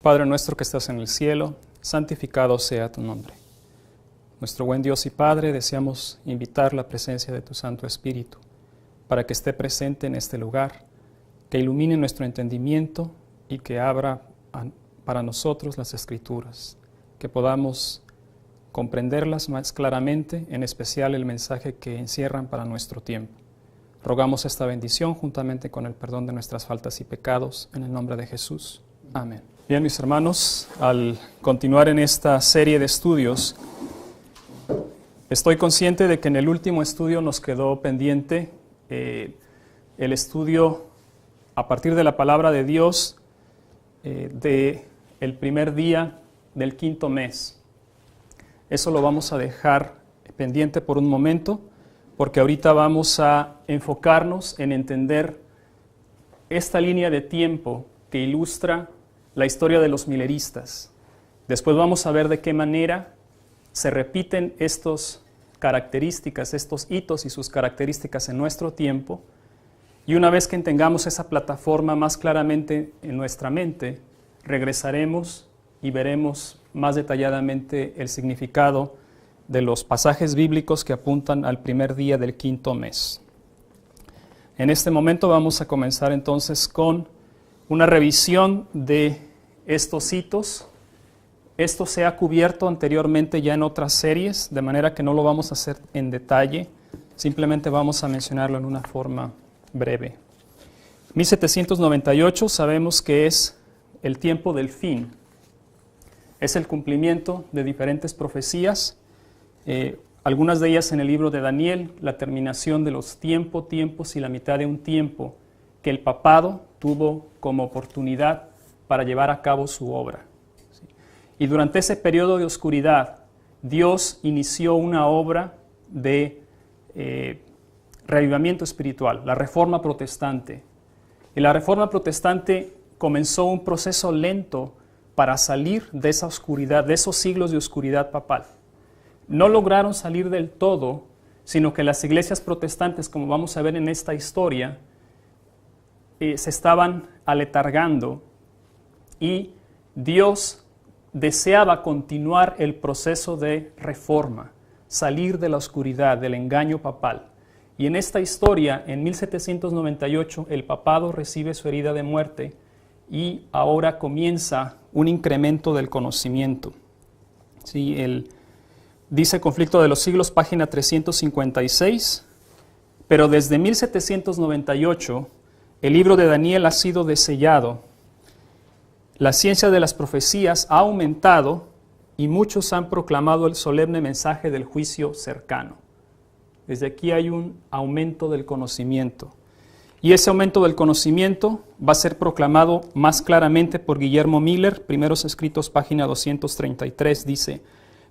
Padre nuestro que estás en el cielo, santificado sea tu nombre. Nuestro buen Dios y Padre, deseamos invitar la presencia de tu Santo Espíritu para que esté presente en este lugar, que ilumine nuestro entendimiento y que abra para nosotros las Escrituras, que podamos comprenderlas más claramente, en especial el mensaje que encierran para nuestro tiempo. Rogamos esta bendición juntamente con el perdón de nuestras faltas y pecados, en el nombre de Jesús. Amén. Bien, mis hermanos, al continuar en esta serie de estudios, estoy consciente de que en el último estudio nos quedó pendiente el estudio a partir de la palabra de Dios del primer día del quinto mes. Eso lo vamos a dejar pendiente por un momento, porque ahorita vamos a enfocarnos en entender esta línea de tiempo que ilustra la historia de los mileristas. Después vamos a ver de qué manera se repiten estas características, estos hitos y sus características en nuestro tiempo. Y una vez que tengamos esa plataforma más claramente en nuestra mente, regresaremos y veremos más detalladamente el significado de los pasajes bíblicos que apuntan al primer día del quinto mes. En este momento vamos a comenzar entonces con una revisión de estos hitos. Esto se ha cubierto anteriormente ya en otras series, de manera que no lo vamos a hacer en detalle, simplemente vamos a mencionarlo en una forma breve. 1798 sabemos que es el tiempo del fin. Es el cumplimiento de diferentes profecías, algunas de ellas en el libro de Daniel, la terminación de los tiempos y la mitad de un tiempo que el papado tuvo como oportunidad para llevar a cabo su obra. Y durante ese periodo de oscuridad, Dios inició una obra de reavivamiento espiritual, la Reforma Protestante. Y la Reforma Protestante comenzó un proceso lento para salir de esa oscuridad, de esos siglos de oscuridad papal. No lograron salir del todo, sino que las iglesias protestantes, como vamos a ver en esta historia, se estaban aletargando y Dios deseaba continuar el proceso de reforma, salir de la oscuridad, del engaño papal. Y en esta historia, en 1798, el papado recibe su herida de muerte y ahora comienza un incremento del conocimiento. Sí, dice Conflicto de los Siglos, página 356, pero desde 1798 el libro de Daniel ha sido desellado. La ciencia de las profecías ha aumentado y muchos han proclamado el solemne mensaje del juicio cercano. Desde aquí hay un aumento del conocimiento. Y ese aumento del conocimiento va a ser proclamado más claramente por Guillermo Miller. Primeros Escritos, página 233, dice: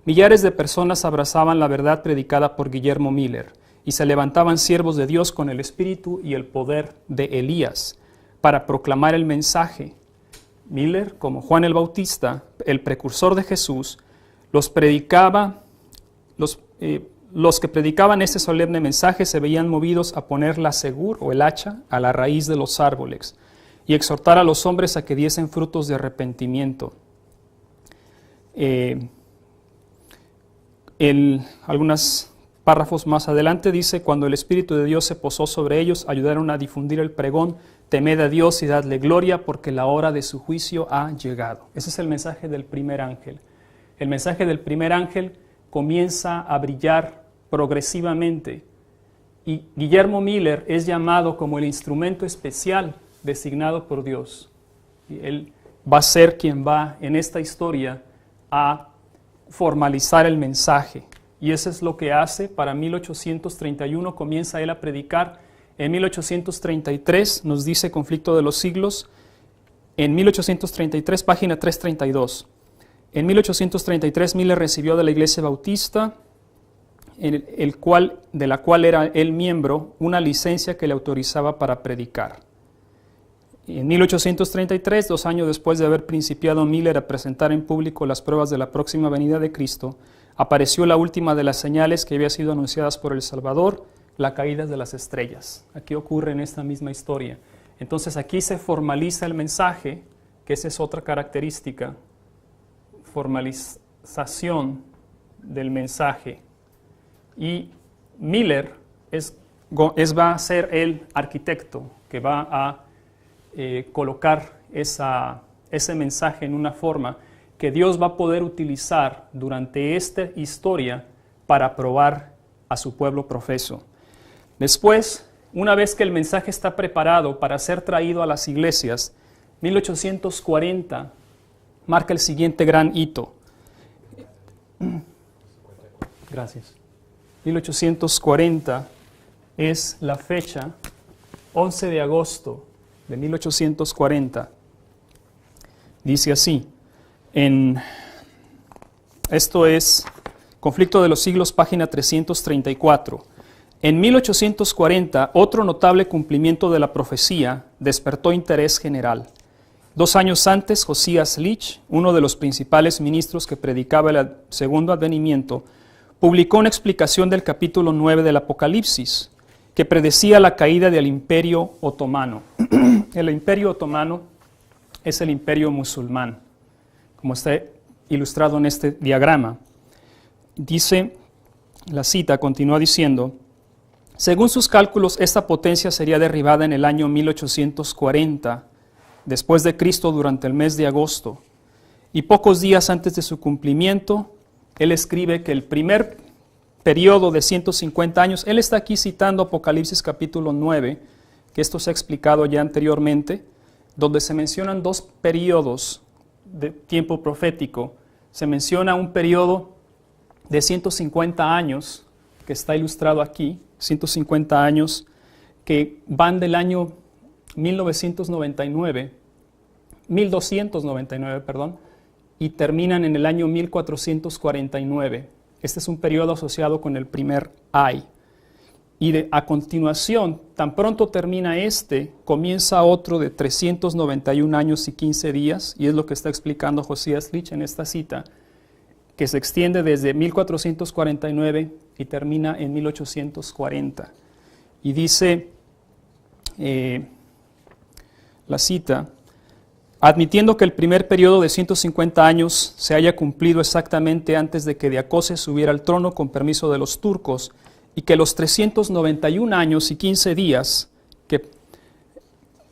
millares de personas abrazaban la verdad predicada por Guillermo Miller y se levantaban siervos de Dios con el espíritu y el poder de Elías para proclamar el mensaje. Miller, como Juan el Bautista, el precursor de Jesús, los que predicaban este solemne mensaje se veían movidos a poner la segur o el hacha a la raíz de los árboles y exhortar a los hombres a que diesen frutos de arrepentimiento. Algunos párrafos más adelante dice: cuando el Espíritu de Dios se posó sobre ellos, ayudaron a difundir el pregón: temed a Dios y dadle gloria, porque la hora de su juicio ha llegado. Ese es el mensaje del primer ángel. El mensaje del primer ángel comienza a brillar progresivamente y Guillermo Miller es llamado como el instrumento especial designado por Dios. Y él va a ser quien va en esta historia a formalizar el mensaje. Y eso es lo que hace. Para 1831 comienza él a predicar. En 1833 nos dice Conflicto de los Siglos, en 1833, página 332. En 1833 Miller recibió de la Iglesia Bautista, de la cual era él miembro, una licencia que le autorizaba para predicar. En 1833, 2 años después de haber principiado Miller a presentar en público las pruebas de la próxima venida de Cristo, apareció la última de las señales que había sido anunciadas por el Salvador, la caída de las estrellas. Aquí ocurre en esta misma historia. Entonces aquí se formaliza el mensaje que esa es otra característica, formalización del mensaje. Y Miller va a ser el arquitecto que va a colocar ese mensaje en una forma que Dios va a poder utilizar durante esta historia para probar a su pueblo profeso. Después, una vez que el mensaje está preparado para ser traído a las iglesias, 1840 marca el siguiente gran hito. Gracias. 1840 es la fecha, 11 de agosto de 1840. Dice así, esto es Conflicto de los Siglos, página 334. En 1840, otro notable cumplimiento de la profecía despertó interés general. 2 años antes, Josías Leach, uno de los principales ministros que predicaba el segundo advenimiento, publicó una explicación del capítulo 9 del Apocalipsis, que predecía la caída del Imperio Otomano. El Imperio Otomano es el imperio musulmán, como está ilustrado en este diagrama. Dice, la cita continúa diciendo, según sus cálculos, esta potencia sería derribada en el año 1840, después de Cristo, durante el mes de agosto. Y pocos días antes de su cumplimiento, él escribe que el primer periodo de 150 años, él está aquí citando Apocalipsis capítulo 9, que esto se ha explicado ya anteriormente, donde se mencionan 2 periodos de tiempo profético. Se menciona un periodo de 150 años, que está ilustrado aquí, 150 años que van del año 1299, y terminan en el año 1449. Este es un periodo asociado con el primer Ay. Y a continuación, tan pronto termina comienza otro de 391 años y 15 días, y es lo que está explicando Josías Leach en esta cita, que se extiende desde 1449 y termina en 1840. Y dice la cita, admitiendo que el primer periodo de 150 años se haya cumplido exactamente antes de que Diacoses subiera al trono con permiso de los turcos, y que los 391 años y 15 días que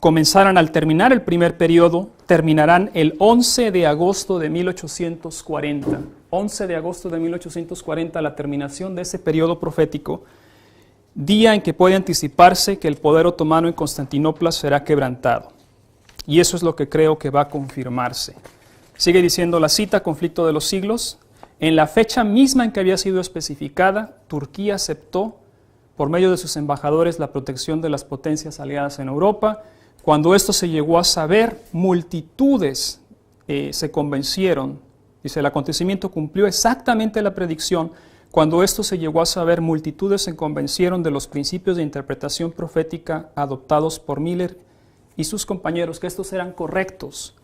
comenzaran al terminar el primer periodo, terminarán el 11 de agosto de 1840. 11 de agosto de 1840, la terminación de ese periodo profético, día en que puede anticiparse que el poder otomano en Constantinopla será quebrantado. Y eso es lo que creo que va a confirmarse. Sigue diciendo la cita, Conflicto de los Siglos. En la fecha misma en que había sido especificada, Turquía aceptó, por medio de sus embajadores, la protección de las potencias aliadas en Europa. Cuando esto se llegó a saber, multitudes se convencieron. Dice, el acontecimiento cumplió exactamente la predicción. Cuando esto se llegó a saber, multitudes se convencieron de los principios de interpretación profética adoptados por Miller y sus compañeros, que estos eran correctos,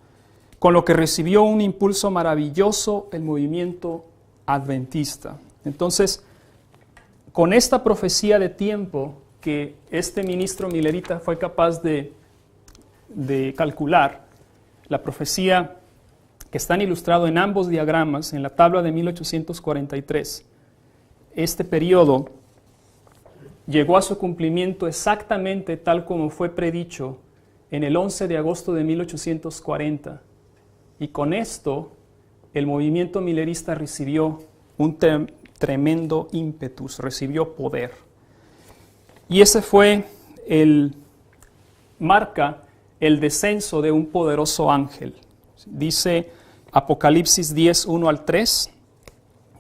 con lo que recibió un impulso maravilloso el movimiento adventista. Entonces, con esta profecía de tiempo que este ministro millerita fue capaz de calcular, la profecía que están ilustrados en ambos diagramas, en la tabla de 1843, este periodo llegó a su cumplimiento exactamente tal como fue predicho en el 11 de agosto de 1840. Y con esto, el movimiento millerista recibió un tremendo ímpetus, recibió poder. Y ese marca el descenso de un poderoso ángel. Dice Apocalipsis 10, 1 al 3,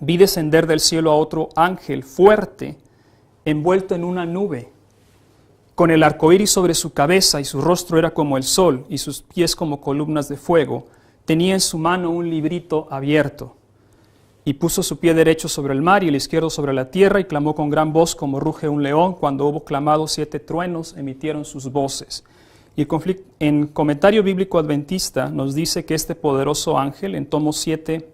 vi descender del cielo a otro ángel fuerte, envuelto en una nube, con el arco iris sobre su cabeza, y su rostro era como el sol, y sus pies como columnas de fuego. Tenía en su mano un librito abierto, y puso su pie derecho sobre el mar y el izquierdo sobre la tierra, y clamó con gran voz como ruge un león. Cuando hubo clamado, 7 truenos emitieron sus voces. Y en Comentario Bíblico Adventista nos dice que este poderoso ángel, en tomo 7,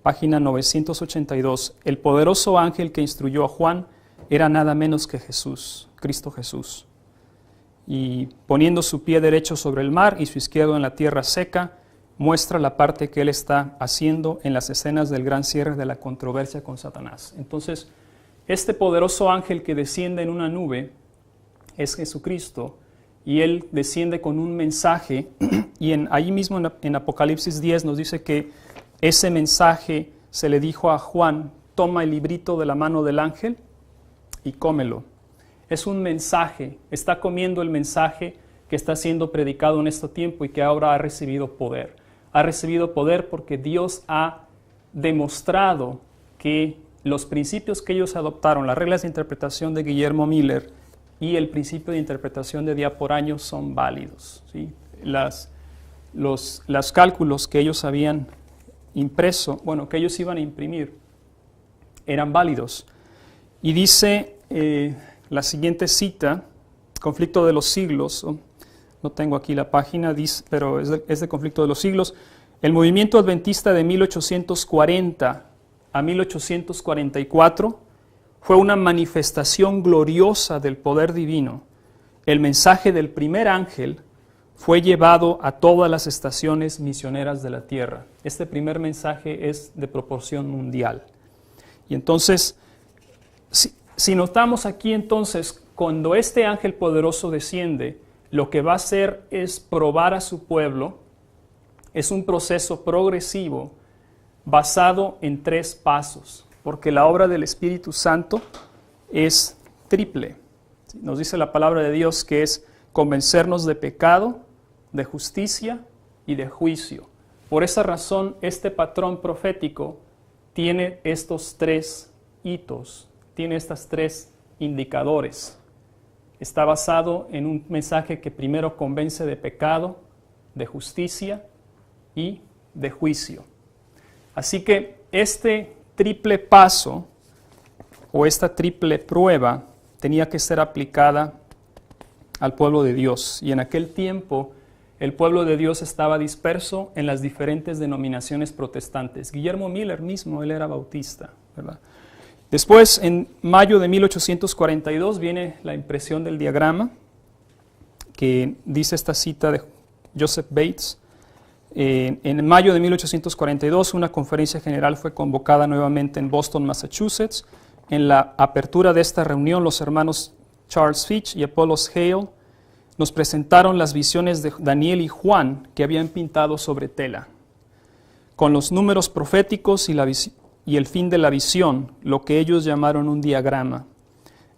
página 982, el poderoso ángel que instruyó a Juan era nada menos que Jesús, Cristo Jesús. Y poniendo su pie derecho sobre el mar y su izquierdo en la tierra seca, muestra la parte que él está haciendo en las escenas del gran cierre de la controversia con Satanás. Entonces, este poderoso ángel que desciende en una nube es Jesucristo, y él desciende con un mensaje, y ahí mismo en Apocalipsis 10 nos dice que ese mensaje se le dijo a Juan: toma el librito de la mano del ángel y cómelo. Es un mensaje, está comiendo el mensaje que está siendo predicado en este tiempo y que ahora ha recibido poder. Ha recibido poder porque Dios ha demostrado que los principios que ellos adoptaron, las reglas de interpretación de Guillermo Miller y el principio de interpretación de día por año son válidos, ¿sí? Los cálculos que ellos habían impreso, que ellos iban a imprimir, eran válidos. Y dice la siguiente cita, Conflicto de los Siglos, no tengo aquí la página, pero es de Conflicto de los Siglos. El movimiento adventista de 1840 a 1844 fue una manifestación gloriosa del poder divino. El mensaje del primer ángel fue llevado a todas las estaciones misioneras de la tierra. Este primer mensaje es de proporción mundial. Y entonces, si notamos aquí entonces, cuando este ángel poderoso desciende, lo que va a hacer es probar a su pueblo. Es un proceso progresivo basado en 3 pasos, porque la obra del Espíritu Santo es triple. Nos dice la palabra de Dios que es convencernos de pecado, de justicia y de juicio. Por esa razón, este patrón profético tiene estos 3 hitos, tiene estas 3 indicadores. Está basado en un mensaje que primero convence de pecado, de justicia y de juicio. Así que este triple paso o esta triple prueba tenía que ser aplicada al pueblo de Dios. Y en aquel tiempo el pueblo de Dios estaba disperso en las diferentes denominaciones protestantes. Guillermo Miller mismo, él era bautista, ¿verdad? Después, en mayo de 1842, viene la impresión del diagrama, que dice esta cita de Joseph Bates. En mayo de 1842, una conferencia general fue convocada nuevamente en Boston, Massachusetts. En la apertura de esta reunión, los hermanos Charles Fitch y Apollos Hale nos presentaron las visiones de Daniel y Juan que habían pintado sobre tela, con los números proféticos y el fin de la visión, lo que ellos llamaron un diagrama.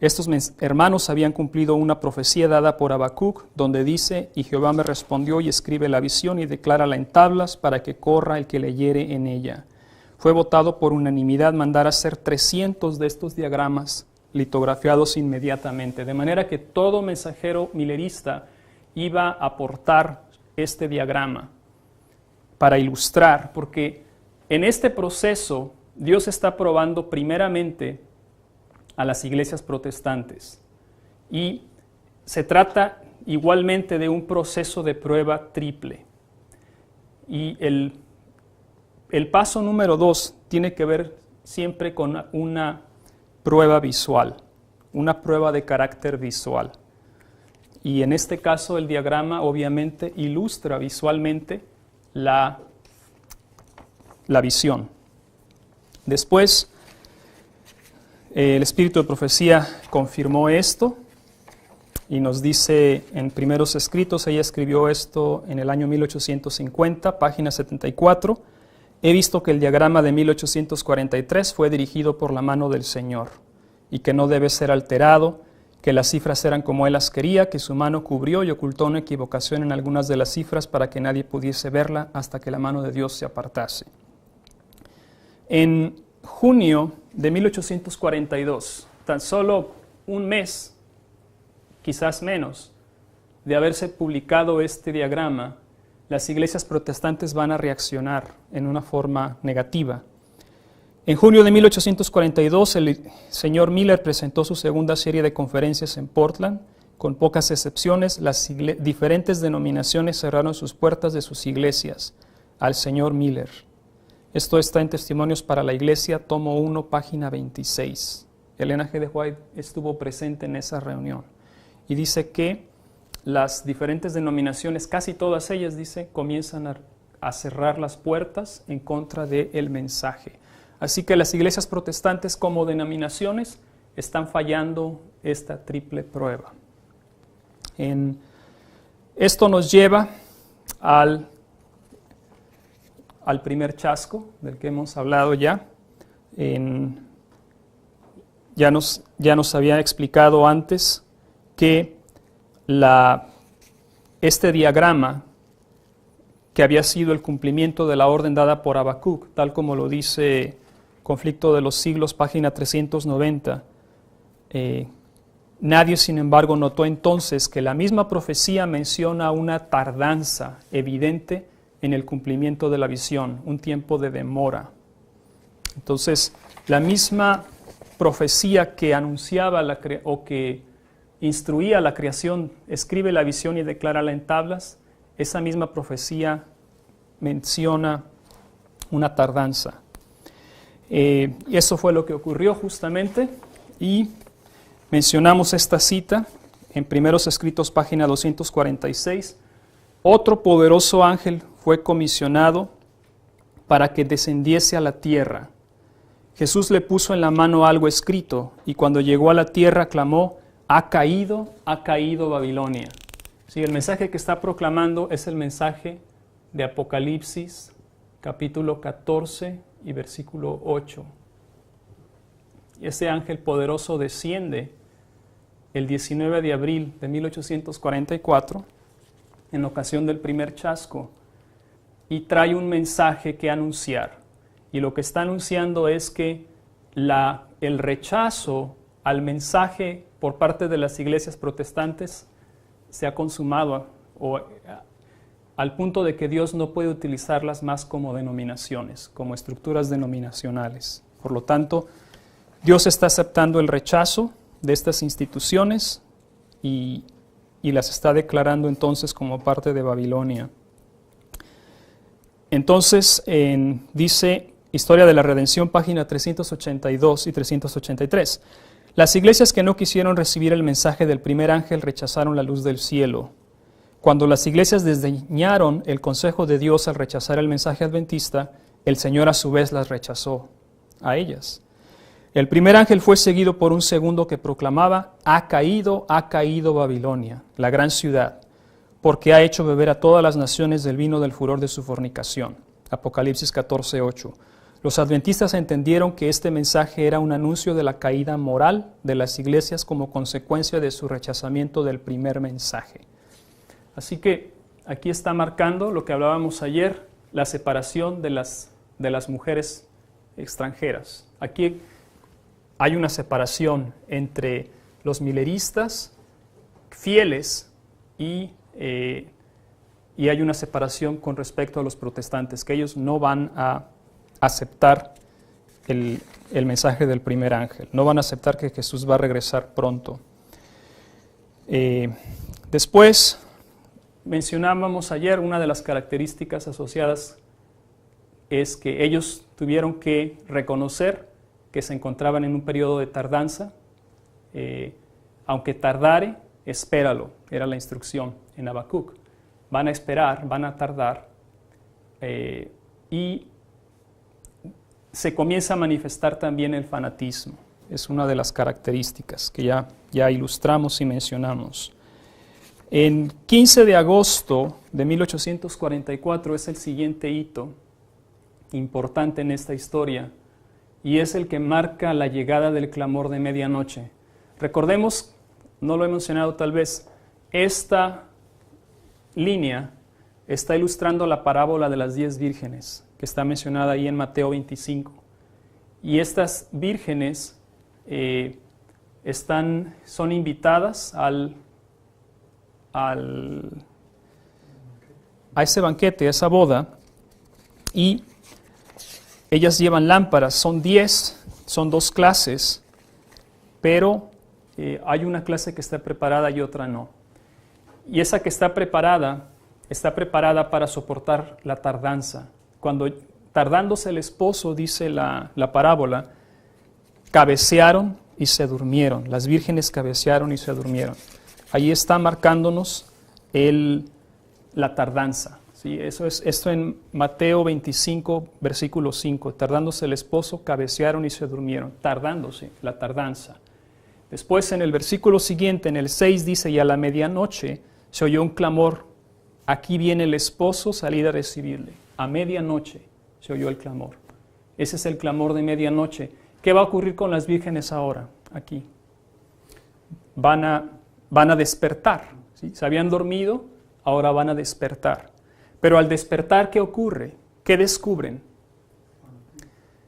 Estos hermanos habían cumplido una profecía dada por Habacuc, donde dice: y Jehová me respondió y escribe la visión y declárala en tablas para que corra el que leyere en ella. Fue votado por unanimidad mandar hacer 300 de estos diagramas litografiados inmediatamente, de manera que todo mensajero milerista iba a aportar este diagrama para ilustrar, porque en este proceso Dios está probando primeramente a las iglesias protestantes, y se trata igualmente de un proceso de prueba triple. Y el paso número 2 tiene que ver siempre con una prueba visual, una prueba de carácter visual. Y en este caso el diagrama obviamente ilustra visualmente la visión. Después, el Espíritu de Profecía confirmó esto y nos dice en Primeros Escritos, ella escribió esto en el año 1850, página 74, he visto que el diagrama de 1843 fue dirigido por la mano del Señor y que no debe ser alterado, que las cifras eran como Él las quería, que su mano cubrió y ocultó una equivocación en algunas de las cifras para que nadie pudiese verla hasta que la mano de Dios se apartase. En junio de 1842, tan solo un mes, quizás menos, de haberse publicado este diagrama, las iglesias protestantes van a reaccionar en una forma negativa. En junio de 1842, el señor Miller presentó su segunda serie de conferencias en Portland. Con pocas excepciones, las diferentes denominaciones cerraron sus puertas de sus iglesias al señor Miller. Esto está en Testimonios para la Iglesia, tomo 1, página 26. Elena G. de White estuvo presente en esa reunión y dice que las diferentes denominaciones, casi todas ellas, dice, comienzan a cerrar las puertas en contra del mensaje. Así que las iglesias protestantes como denominaciones están fallando esta triple prueba. Esto nos lleva al primer chasco del que hemos hablado ya. Ya nos había explicado antes que este diagrama que había sido el cumplimiento de la orden dada por Habacuc, tal como lo dice Conflicto de los Siglos, página 390. Nadie, sin embargo, notó entonces que la misma profecía menciona una tardanza evidente en el cumplimiento de la visión, un tiempo de demora. Entonces, la misma profecía que anunciaba o que instruía la creación, escribe la visión y declárala en tablas, esa misma profecía menciona una tardanza. Eso fue lo que ocurrió justamente, y mencionamos esta cita en Primeros Escritos, página 246. Otro poderoso ángel fue comisionado para que descendiese a la tierra. Jesús le puso en la mano algo escrito, y cuando llegó a la tierra clamó: ha caído Babilonia. Sí, el mensaje que está proclamando es el mensaje de Apocalipsis, capítulo 14 y versículo 8. Ese ángel poderoso desciende el 19 de abril de 1844, en ocasión del primer chasco, y trae un mensaje que anunciar. Y lo que está anunciando es que el rechazo al mensaje por parte de las iglesias protestantes se ha consumado, al punto de que Dios no puede utilizarlas más como denominaciones, como estructuras denominacionales. Por lo tanto, Dios está aceptando el rechazo de estas instituciones y las está declarando entonces como parte de Babilonia. Entonces, dice Historia de la Redención, página 382 y 383. Las iglesias que no quisieron recibir el mensaje del primer ángel rechazaron la luz del cielo. Cuando las iglesias desdeñaron el consejo de Dios al rechazar el mensaje adventista, el Señor a su vez las rechazó a ellas. El primer ángel fue seguido por un segundo que proclamaba: ha caído Babilonia, la gran ciudad, porque ha hecho beber a todas las naciones del vino del furor de su fornicación. Apocalipsis 14:8. Los adventistas entendieron que este mensaje era un anuncio de la caída moral de las iglesias como consecuencia de su rechazamiento del primer mensaje. Así que aquí está marcando lo que hablábamos ayer, la separación de las mujeres extranjeras. Aquí hay una separación entre los mileristas fieles y hay una separación con respecto a los protestantes, que ellos no van a aceptar el mensaje del primer ángel, no van a aceptar que Jesús va a regresar pronto. Después mencionábamos ayer, una de las características asociadas es que ellos tuvieron que reconocer que se encontraban en un periodo de tardanza. Aunque tardare, espéralo, era la instrucción en Habacuc. Van a esperar, van a tardar, y se comienza a manifestar también el fanatismo. Es una de las características que ya ilustramos y mencionamos. En 15 de agosto de 1844 es el siguiente hito importante en esta historia, y es el que marca la llegada del clamor de medianoche. Recordemos, no lo he mencionado tal vez, esta línea está ilustrando la parábola de las 10 vírgenes, que está mencionada ahí en Mateo 25. Y estas vírgenes son invitadas a ese banquete, a esa boda, y ellas llevan lámparas, son 10, son 2 clases, pero hay una clase que está preparada y otra no. Y esa que está preparada para soportar la tardanza. Cuando tardándose el esposo, dice la parábola, cabecearon y se durmieron. Las vírgenes cabecearon y se durmieron. Ahí está marcándonos la tardanza. Sí, eso es esto en Mateo 25, versículo 5. Tardándose el esposo, cabecearon y se durmieron. Tardándose, la tardanza. Después en el versículo siguiente, en el 6, dice, y a la medianoche se oyó un clamor. Aquí viene el esposo, salid a recibirle. A medianoche se oyó el clamor. Ese es el clamor de medianoche. ¿Qué va a ocurrir con las vírgenes ahora? Aquí. Van a despertar. ¿Sí? Se habían dormido, ahora van a despertar. Pero al despertar, ¿qué ocurre? ¿Qué descubren?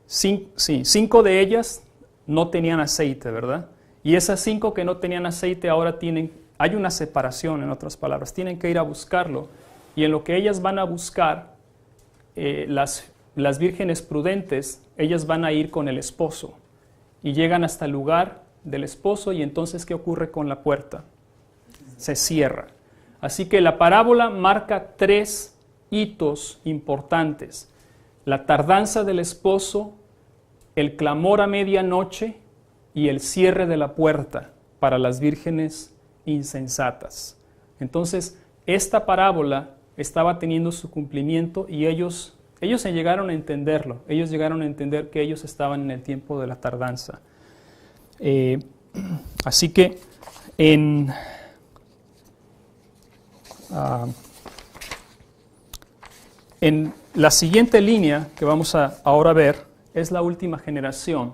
5 de ellas no tenían aceite, ¿verdad? Y esas 5 que no tenían aceite ahora hay una separación, en otras palabras, tienen que ir a buscarlo. Y en lo que ellas van a buscar, las vírgenes prudentes, ellas van a ir con el esposo. Y llegan hasta el lugar del esposo y entonces, ¿qué ocurre con la puerta? Se cierra. Así que la parábola marca 3 hitos importantes: la tardanza del esposo, el clamor a medianoche y el cierre de la puerta para las vírgenes insensatas. Entonces, esta parábola estaba teniendo su cumplimiento y ellos se llegaron a entenderlo. Ellos llegaron a entender que ellos estaban en el tiempo de la tardanza. Así que en la siguiente línea que vamos a ahora ver es la última generación.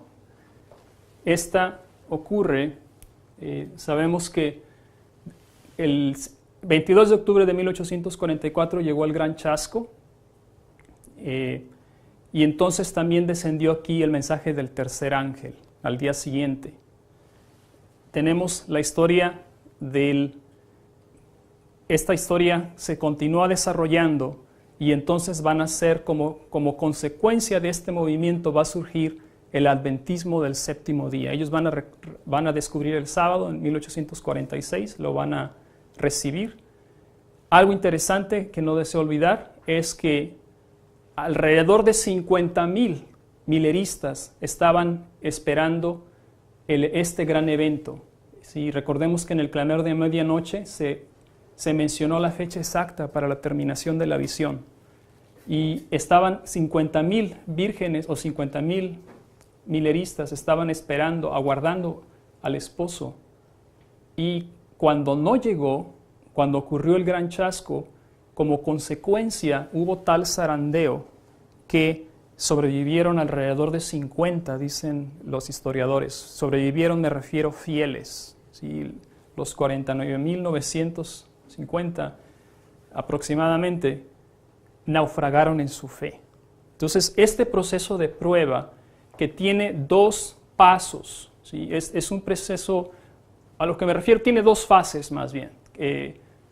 Esta ocurre, sabemos que el 22 de octubre de 1844 llegó el Gran Chasco, y entonces también descendió aquí el mensaje del tercer ángel al día siguiente. Tenemos la historia esta historia se continúa desarrollando y entonces van a ser como consecuencia de este movimiento va a surgir el adventismo del séptimo día. Ellos van a descubrir el sábado en 1846, lo van a recibir. Algo interesante que no deseo olvidar es que alrededor de 50,000 mileristas estaban esperando este gran evento. Sí, recordemos que en el clamor de medianoche se mencionó la fecha exacta para la terminación de la visión. Y estaban 50,000 vírgenes o 50,000 mileristas estaban esperando, aguardando al esposo. Y cuando no llegó, cuando ocurrió el gran chasco, como consecuencia hubo tal zarandeo que sobrevivieron alrededor de 50, dicen los historiadores. Sobrevivieron, me refiero, fieles. ¿Sí? Los 49,950 aproximadamente naufragaron en su fe. Entonces, este proceso de prueba que tiene 2 pasos, ¿sí? Es un proceso, a lo que me refiero, tiene 2 fases más bien.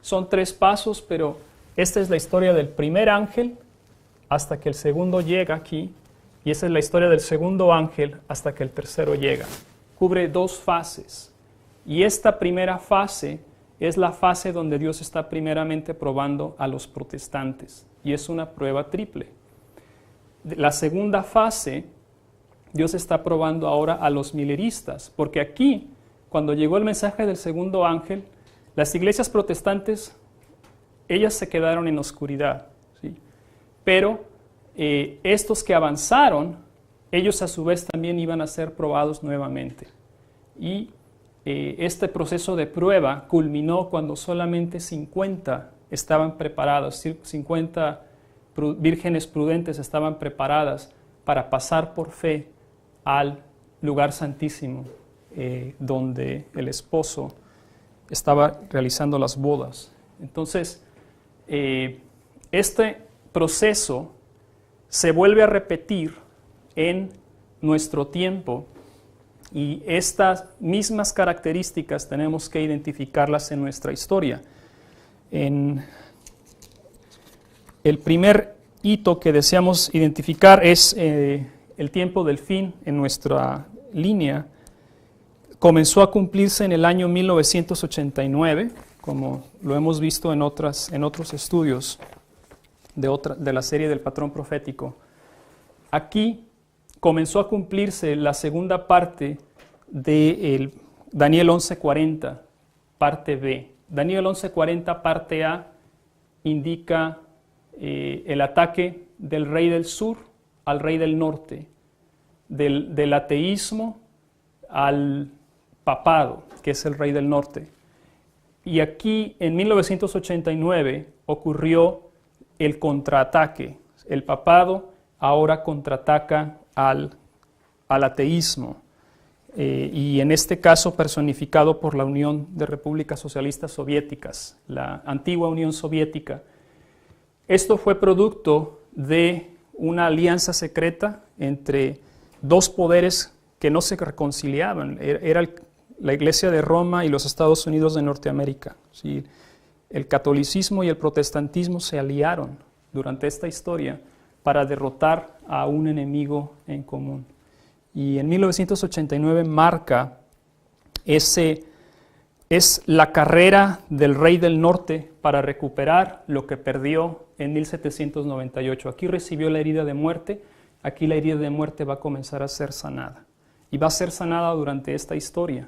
Son 3 pasos, pero esta es la historia del primer ángel hasta que el segundo llega aquí, y esa es la historia del segundo ángel hasta que el tercero llega. Cubre 2 fases, y esta primera fase es la fase donde Dios está primeramente probando a los protestantes, y es una prueba triple. La segunda fase, Dios está probando ahora a los mileristas, porque aquí, cuando llegó el mensaje del segundo ángel, las iglesias protestantes, ellas se quedaron en oscuridad, ¿sí? Pero estos que avanzaron, ellos a su vez también iban a ser probados nuevamente. Y este proceso de prueba culminó cuando solamente 50 estaban preparados, 50 vírgenes prudentes estaban preparadas para pasar por fe al lugar santísimo, donde el esposo estaba realizando las bodas. Entonces, este proceso se vuelve a repetir en nuestro tiempo, y estas mismas características tenemos que identificarlas en nuestra historia. El primer hito que deseamos identificar es el tiempo del fin en nuestra línea. Comenzó a cumplirse en el año 1989, como lo hemos visto en otros estudios de la serie del patrón profético. Aquí comenzó a cumplirse la segunda parte de Daniel 11:40, parte B. Daniel 11:40, parte A, indica el ataque del rey del sur al rey del norte, del ateísmo al papado, que es el rey del norte. Y aquí, en 1989, ocurrió el contraataque. El papado ahora contraataca al ateísmo. Y en este caso personificado por la Unión de Repúblicas Socialistas Soviéticas, la antigua Unión Soviética. Esto fue producto de una alianza secreta entre dos poderes que no se reconciliaban. Era la Iglesia de Roma y los Estados Unidos de Norteamérica. ¿Sí? El catolicismo y el protestantismo se aliaron durante esta historia para derrotar a un enemigo en común. Y en 1989 marca es la carrera del rey del norte para recuperar lo que perdió en 1798. Aquí recibió la herida de muerte, aquí la herida de muerte va a comenzar a ser sanada. Y va a ser sanada durante esta historia.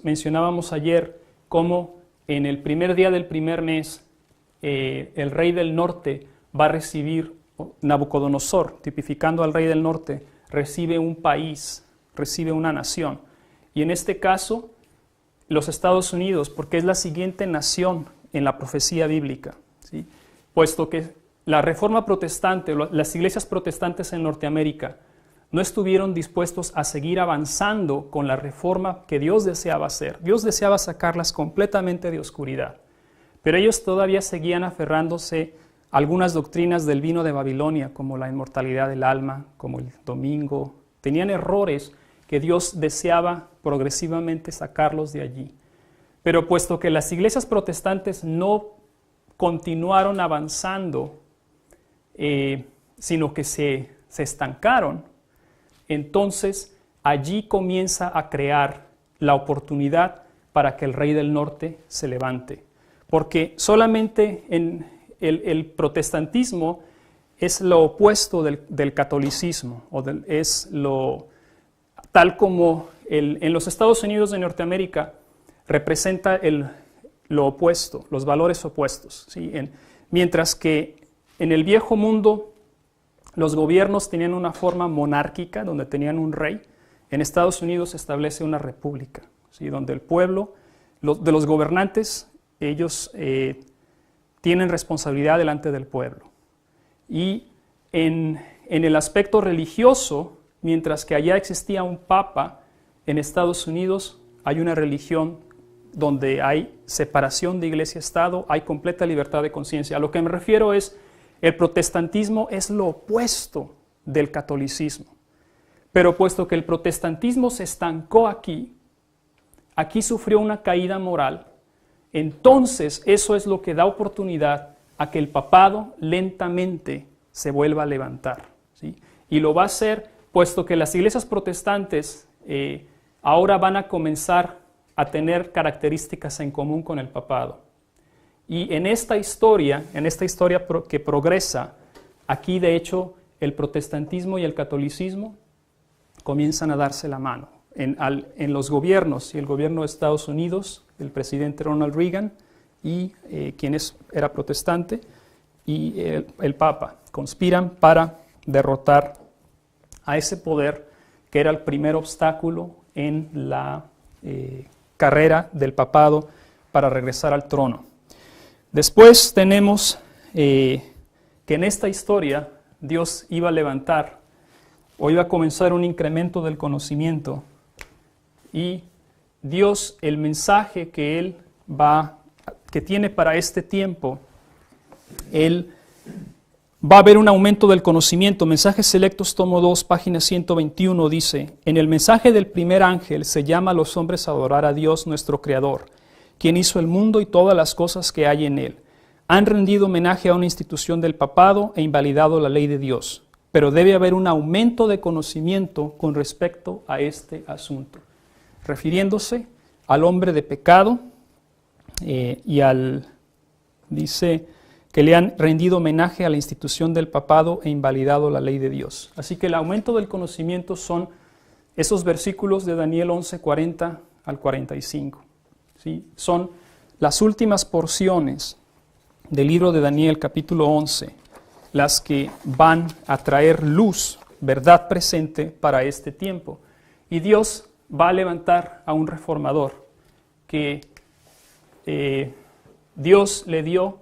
Mencionábamos ayer cómo en el primer día del primer mes el rey del norte va a recibir, Nabucodonosor, tipificando al rey del norte, recibe un país, recibe una nación. Y en este caso, los Estados Unidos, porque es la siguiente nación en la profecía bíblica, ¿sí? Puesto que la reforma protestante, las iglesias protestantes en Norteamérica, no estuvieron dispuestos a seguir avanzando con la reforma que Dios deseaba hacer. Dios deseaba sacarlas completamente de oscuridad, pero ellos todavía seguían aferrándose a algunas doctrinas del vino de Babilonia, como la inmortalidad del alma, como el domingo. Tenían errores que Dios deseaba progresivamente sacarlos de allí. Pero puesto que las iglesias protestantes no continuaron avanzando, sino que se estancaron, entonces allí comienza a crear la oportunidad para que el rey del norte se levante. Porque solamente el protestantismo es lo opuesto del catolicismo, tal como en los Estados Unidos de Norteamérica representa lo opuesto, los valores opuestos, ¿sí? Mientras que en el viejo mundo los gobiernos tenían una forma monárquica, donde tenían un rey. En Estados Unidos se establece una república, ¿sí? Donde el pueblo, de los gobernantes, ellos tienen responsabilidad delante del pueblo. Y en el aspecto religioso, mientras que allá existía un papa, en Estados Unidos hay una religión donde hay separación de iglesia-estado, hay completa libertad de conciencia. A lo que me refiero es, el protestantismo es lo opuesto del catolicismo. Pero puesto que el protestantismo se estancó aquí sufrió una caída moral, entonces eso es lo que da oportunidad a que el papado lentamente se vuelva a levantar, ¿sí? Y lo va a hacer puesto que las iglesias protestantes ahora van a comenzar a tener características en común con el papado. Y en esta historia que progresa, aquí de hecho el protestantismo y el catolicismo comienzan a darse la mano. En los gobiernos, y el gobierno de Estados Unidos, el presidente Ronald Reagan, y quien era protestante, y el Papa, conspiran para derrotar a ese poder que era el primer obstáculo en la carrera del papado para regresar al trono. Después tenemos que en esta historia Dios iba a levantar o iba a comenzar un incremento del conocimiento, y Dios, el mensaje que Él que tiene para este tiempo, Él va a haber un aumento del conocimiento. Mensajes Selectos, tomo 2, página 121, dice: en el mensaje del primer ángel se llama a los hombres a adorar a Dios nuestro Creador, quien hizo el mundo y todas las cosas que hay en él. Han rendido homenaje a una institución del papado e invalidado la ley de Dios, pero debe haber un aumento de conocimiento con respecto a este asunto, refiriéndose al hombre de pecado dice que le han rendido homenaje a la institución del papado e invalidado la ley de Dios. Así que el aumento del conocimiento son esos versículos de Daniel 11, 40 al 45. ¿Sí? Son las últimas porciones del libro de Daniel, capítulo 11, las que van a traer luz, verdad presente para este tiempo. Y Dios va a levantar a un reformador que Dios le dio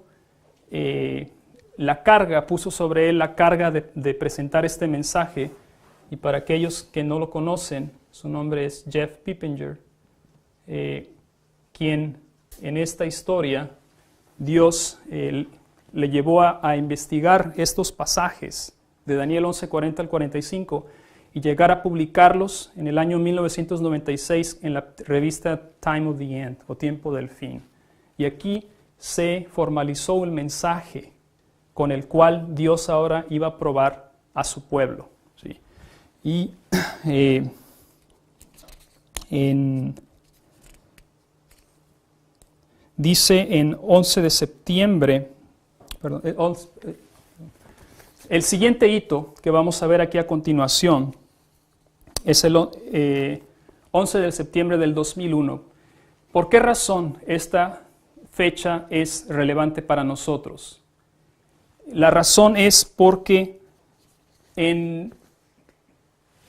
la carga, puso sobre él la carga de presentar este mensaje. Y para aquellos que no lo conocen, su nombre es Jeff Pippenger, quien en esta historia Dios le llevó a investigar estos pasajes de Daniel 11, 40 al 45 y llegar a publicarlos en el año 1996 en la revista Time of the End, o Tiempo del Fin. Y aquí se formalizó el mensaje con el cual Dios ahora iba a probar a su pueblo. ¿Sí? Y dice en 11 de septiembre, perdón, el siguiente hito que vamos a ver aquí a continuación es el 11 de septiembre del 2001. ¿Por qué razón esta fecha es relevante para nosotros? La razón es porque en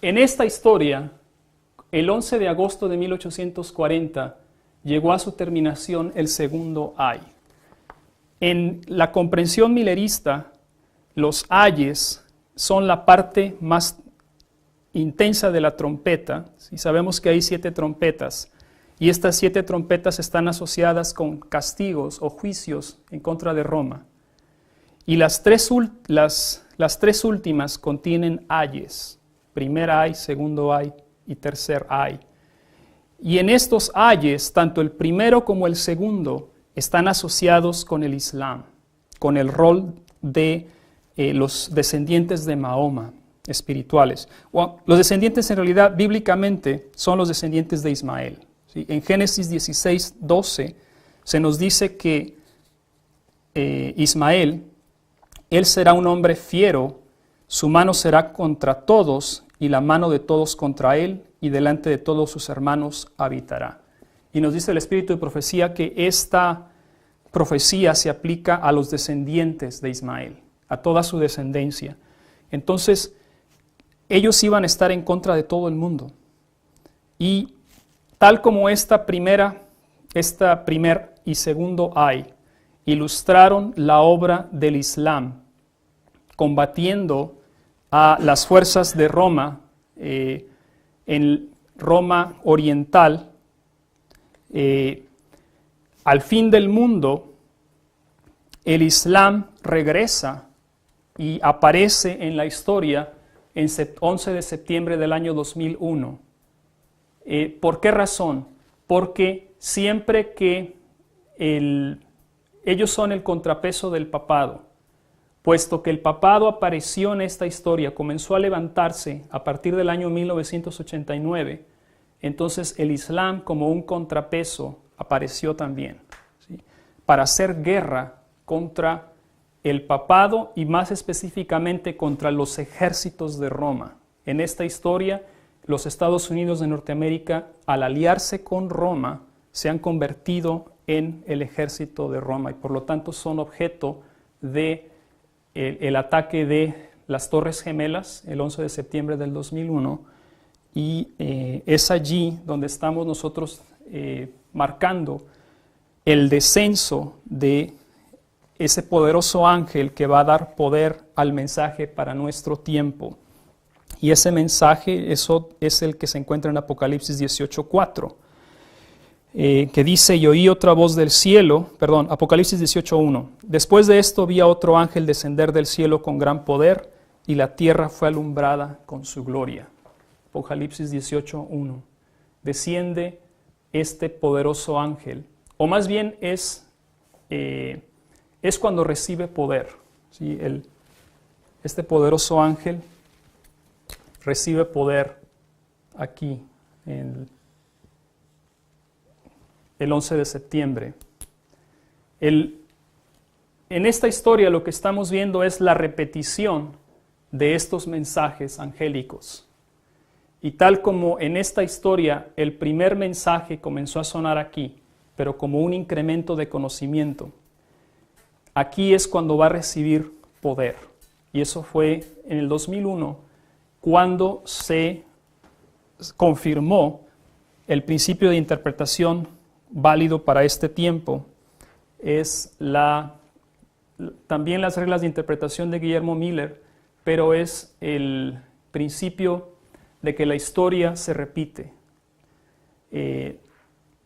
esta historia, el 11 de agosto de 1840, llegó a su terminación el segundo ay. En la comprensión millerista, los ayes son la parte más intensa de la trompeta. ¿Sí? Sabemos que hay 7 trompetas, y estas 7 trompetas están asociadas con castigos o juicios en contra de Roma. Y las tres últimas contienen ayes, primer ay, segundo ay y tercer ay. Y en estos ayes, tanto el primero como el segundo, están asociados con el Islam, con el rol de los descendientes de Mahoma, espirituales. Los descendientes en realidad, bíblicamente, son los descendientes de Ismael. ¿Sí? En Génesis 16, 12, se nos dice que Ismael, él será un hombre fiero, su mano será contra todos y la mano de todos contra él, y delante de todos sus hermanos habitará. Y nos dice el Espíritu de Profecía que esta profecía se aplica a los descendientes de Ismael, a toda su descendencia. Entonces, ellos iban a estar en contra de todo el mundo. Y tal como esta primer y segundo ay ilustraron la obra del Islam, combatiendo a las fuerzas de Roma, en Roma oriental, al fin del mundo, el Islam regresa y aparece en la historia en 11 de septiembre del año 2001. ¿Por qué razón? Porque siempre que ellos son el contrapeso del papado, puesto que el papado apareció en esta historia, comenzó a levantarse a partir del año 1989, entonces el Islam como un contrapeso apareció también, ¿sí? Para hacer guerra contra el papado y más específicamente contra los ejércitos de Roma. En esta historia, los Estados Unidos de Norteamérica, al aliarse con Roma, se han convertido en el ejército de Roma y por lo tanto son objeto de el ataque de las Torres Gemelas el 11 de septiembre del 2001 y es allí donde estamos nosotros marcando el descenso de ese poderoso ángel que va a dar poder al mensaje para nuestro tiempo. Y ese mensaje eso es el que se encuentra en Apocalipsis 18:4, que dice, y oí otra voz del cielo, Apocalipsis 18:1. Después de esto vi a otro ángel descender del cielo con gran poder, y la tierra fue alumbrada con su gloria. Apocalipsis 18:1. Desciende este poderoso ángel, o más bien es cuando recibe poder. ¿Sí? Este poderoso ángel recibe poder aquí en el 11 de septiembre. En esta historia lo que estamos viendo es la repetición de estos mensajes angélicos. Y tal como en esta historia el primer mensaje comenzó a sonar aquí, pero como un incremento de conocimiento, aquí es cuando va a recibir poder. Y eso fue en el 2001, cuando se confirmó el principio de interpretación válido para este tiempo. Es también las reglas de interpretación de Guillermo Miller, pero es el principio de que la historia se repite.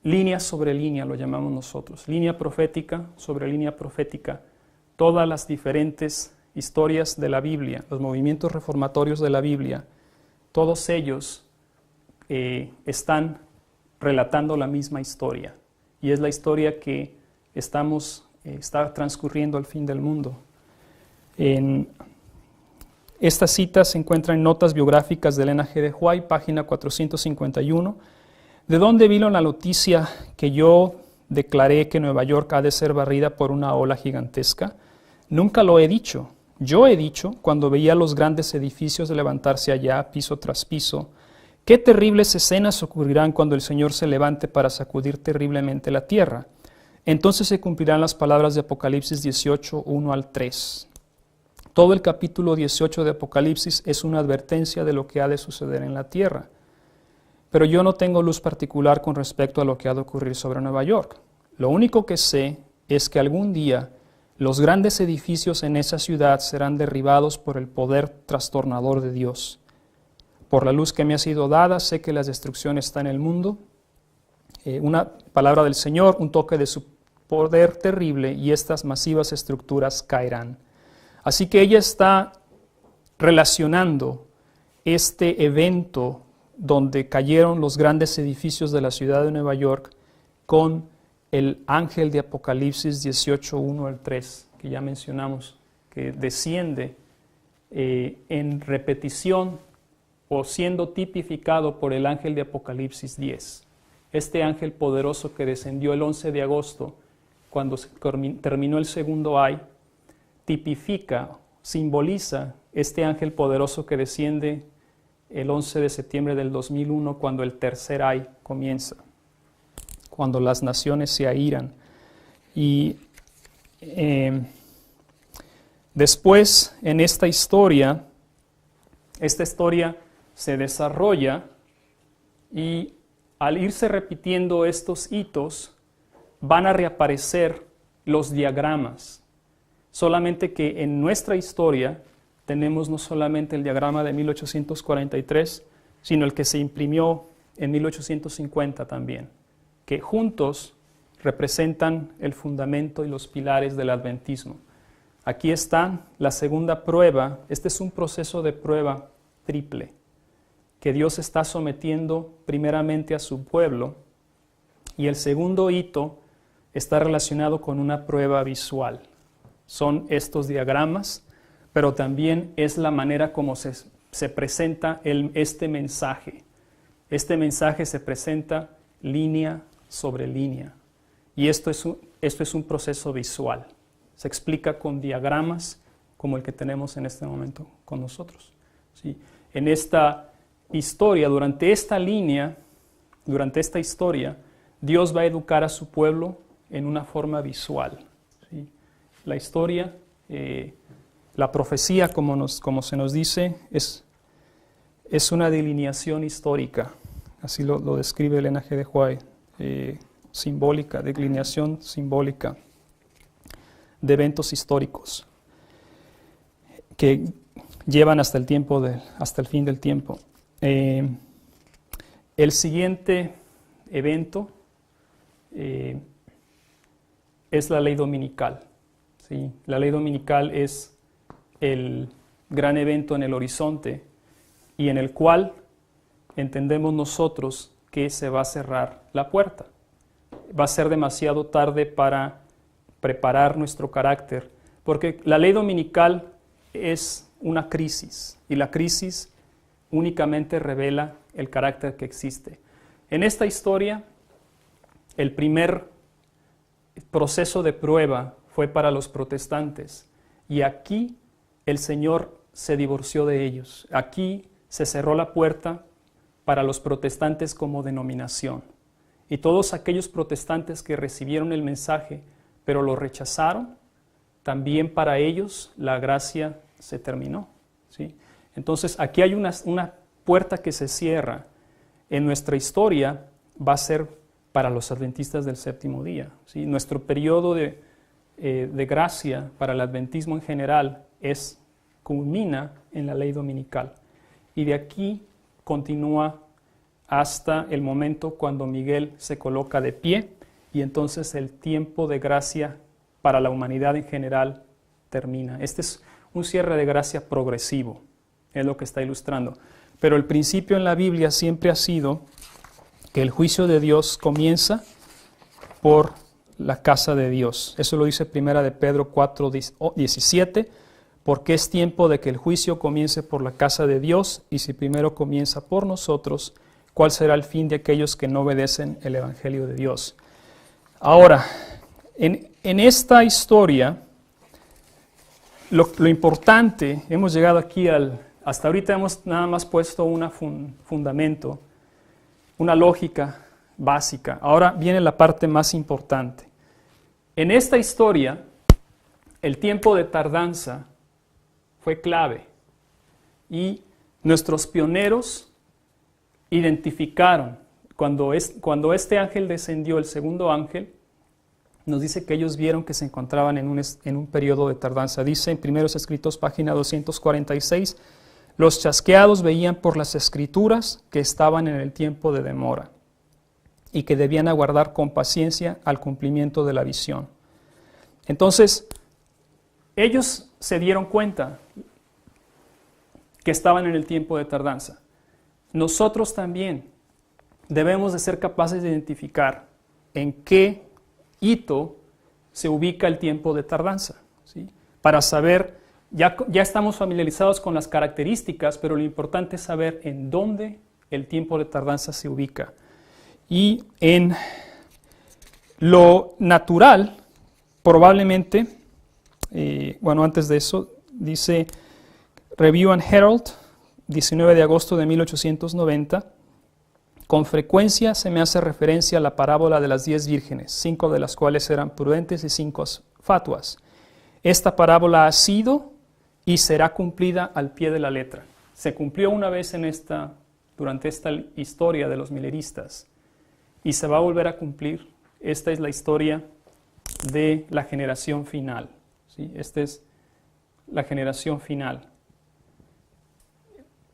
Línea sobre línea lo llamamos nosotros, línea profética sobre línea profética. Todas las diferentes historias de la Biblia, los movimientos reformatorios de la Biblia, todos ellos están relatando la misma historia. Y es la historia que está transcurriendo al fin del mundo. Esta cita se encuentra en Notas biográficas de Elena G. de White, página 451. ¿De dónde vino la noticia que yo declaré que Nueva York ha de ser barrida por una ola gigantesca? Nunca lo he dicho. Yo he dicho, cuando veía los grandes edificios levantarse allá, piso tras piso, qué terribles escenas ocurrirán cuando el Señor se levante para sacudir terriblemente la tierra. Entonces se cumplirán las palabras de Apocalipsis 18, 1 al 3. Todo el capítulo 18 de Apocalipsis es una advertencia de lo que ha de suceder en la tierra. Pero yo no tengo luz particular con respecto a lo que ha de ocurrir sobre Nueva York. Lo único que sé es que algún día los grandes edificios en esa ciudad serán derribados por el poder trastornador de Dios. Por la luz que me ha sido dada, sé que la destrucción está en el mundo. Una palabra del Señor, un toque de su poder terrible, y estas masivas estructuras caerán. Así que ella está relacionando este evento donde cayeron los grandes edificios de la ciudad de Nueva York con el ángel de Apocalipsis 18, 1 al 3, que ya mencionamos, que desciende en repetición o siendo tipificado por el ángel de Apocalipsis 10. Este ángel poderoso que descendió el 11 de agosto, cuando se terminó el segundo ay, tipifica, simboliza este ángel poderoso que desciende el 11 de septiembre del 2001, cuando el tercer ay comienza, cuando las naciones se airan. Y después, en esta historia se desarrolla, y al irse repitiendo estos hitos, van a reaparecer los diagramas. Solamente que en nuestra historia tenemos no solamente el diagrama de 1843, sino el que se imprimió en 1850 también, que juntos representan el fundamento y los pilares del adventismo. Aquí está la segunda prueba. Este es un proceso de prueba triple, que Dios está sometiendo primeramente a su pueblo, y el segundo hito está relacionado con una prueba visual. Son estos diagramas, pero también es la manera como se presenta este mensaje. Este mensaje se presenta línea sobre línea, y esto es un proceso visual. Se explica con diagramas como el que tenemos en este momento con nosotros. ¿Sí? En esta historia, durante esta historia, Dios va a educar a su pueblo en una forma visual. ¿Sí? La historia, la profecía, como se nos dice, es una delineación histórica. Así lo describe Elena G. de White, simbólica, delineación simbólica de eventos históricos que llevan hasta el fin del tiempo. El siguiente evento es la ley dominical. ¿Sí? La ley dominical es el gran evento en el horizonte, y en el cual entendemos nosotros que se va a cerrar la puerta. Va a ser demasiado tarde para preparar nuestro carácter, porque la ley dominical es una crisis, y la crisis únicamente revela el carácter que existe. En esta historia, el primer proceso de prueba fue para los protestantes, y aquí el Señor se divorció de ellos. Aquí se cerró la puerta para los protestantes como denominación. Y todos aquellos protestantes que recibieron el mensaje, pero lo rechazaron, también para ellos la gracia se terminó, ¿sí? Entonces aquí hay una puerta que se cierra. En nuestra historia va a ser para los adventistas del séptimo día, ¿sí? Nuestro periodo de gracia para el adventismo en general culmina en la ley dominical. Y de aquí continúa hasta el momento cuando Miguel se coloca de pie y entonces el tiempo de gracia para la humanidad en general termina. Este es un cierre de gracia progresivo, es lo que está ilustrando. Pero el principio en la Biblia siempre ha sido que el juicio de Dios comienza por la casa de Dios. Eso lo dice 1 de Pedro 4:17, porque es tiempo de que el juicio comience por la casa de Dios, y si primero comienza por nosotros, ¿cuál será el fin de aquellos que no obedecen el Evangelio de Dios? Ahora, en esta historia, lo importante, hemos llegado aquí hasta ahorita hemos nada más puesto un fundamento, una lógica básica. Ahora viene la parte más importante. En esta historia, el tiempo de tardanza fue clave y nuestros pioneros identificaron, cuando este ángel descendió, el segundo ángel, nos dice que ellos vieron que se encontraban en un periodo de tardanza. Dice en Primeros Escritos, página 246, los chasqueados veían por las escrituras que estaban en el tiempo de demora y que debían aguardar con paciencia al cumplimiento de la visión. Entonces, ellos se dieron cuenta que estaban en el tiempo de tardanza. Nosotros también debemos de ser capaces de identificar en qué hito se ubica el tiempo de tardanza, ¿sí? Para saber, ya estamos familiarizados con las características, pero lo importante es saber en dónde el tiempo de tardanza se ubica. Y en lo natural, probablemente, antes de eso, dice Review and Herald, 19 de agosto de 1890, con frecuencia se me hace referencia a la parábola de las 10 vírgenes, 5 de las cuales eran prudentes y 5 fatuas. Esta parábola ha sido y será cumplida al pie de la letra. Se cumplió una vez durante esta historia de los mileristas y se va a volver a cumplir. Esta es la historia de la generación final, ¿sí? Esta es la generación final.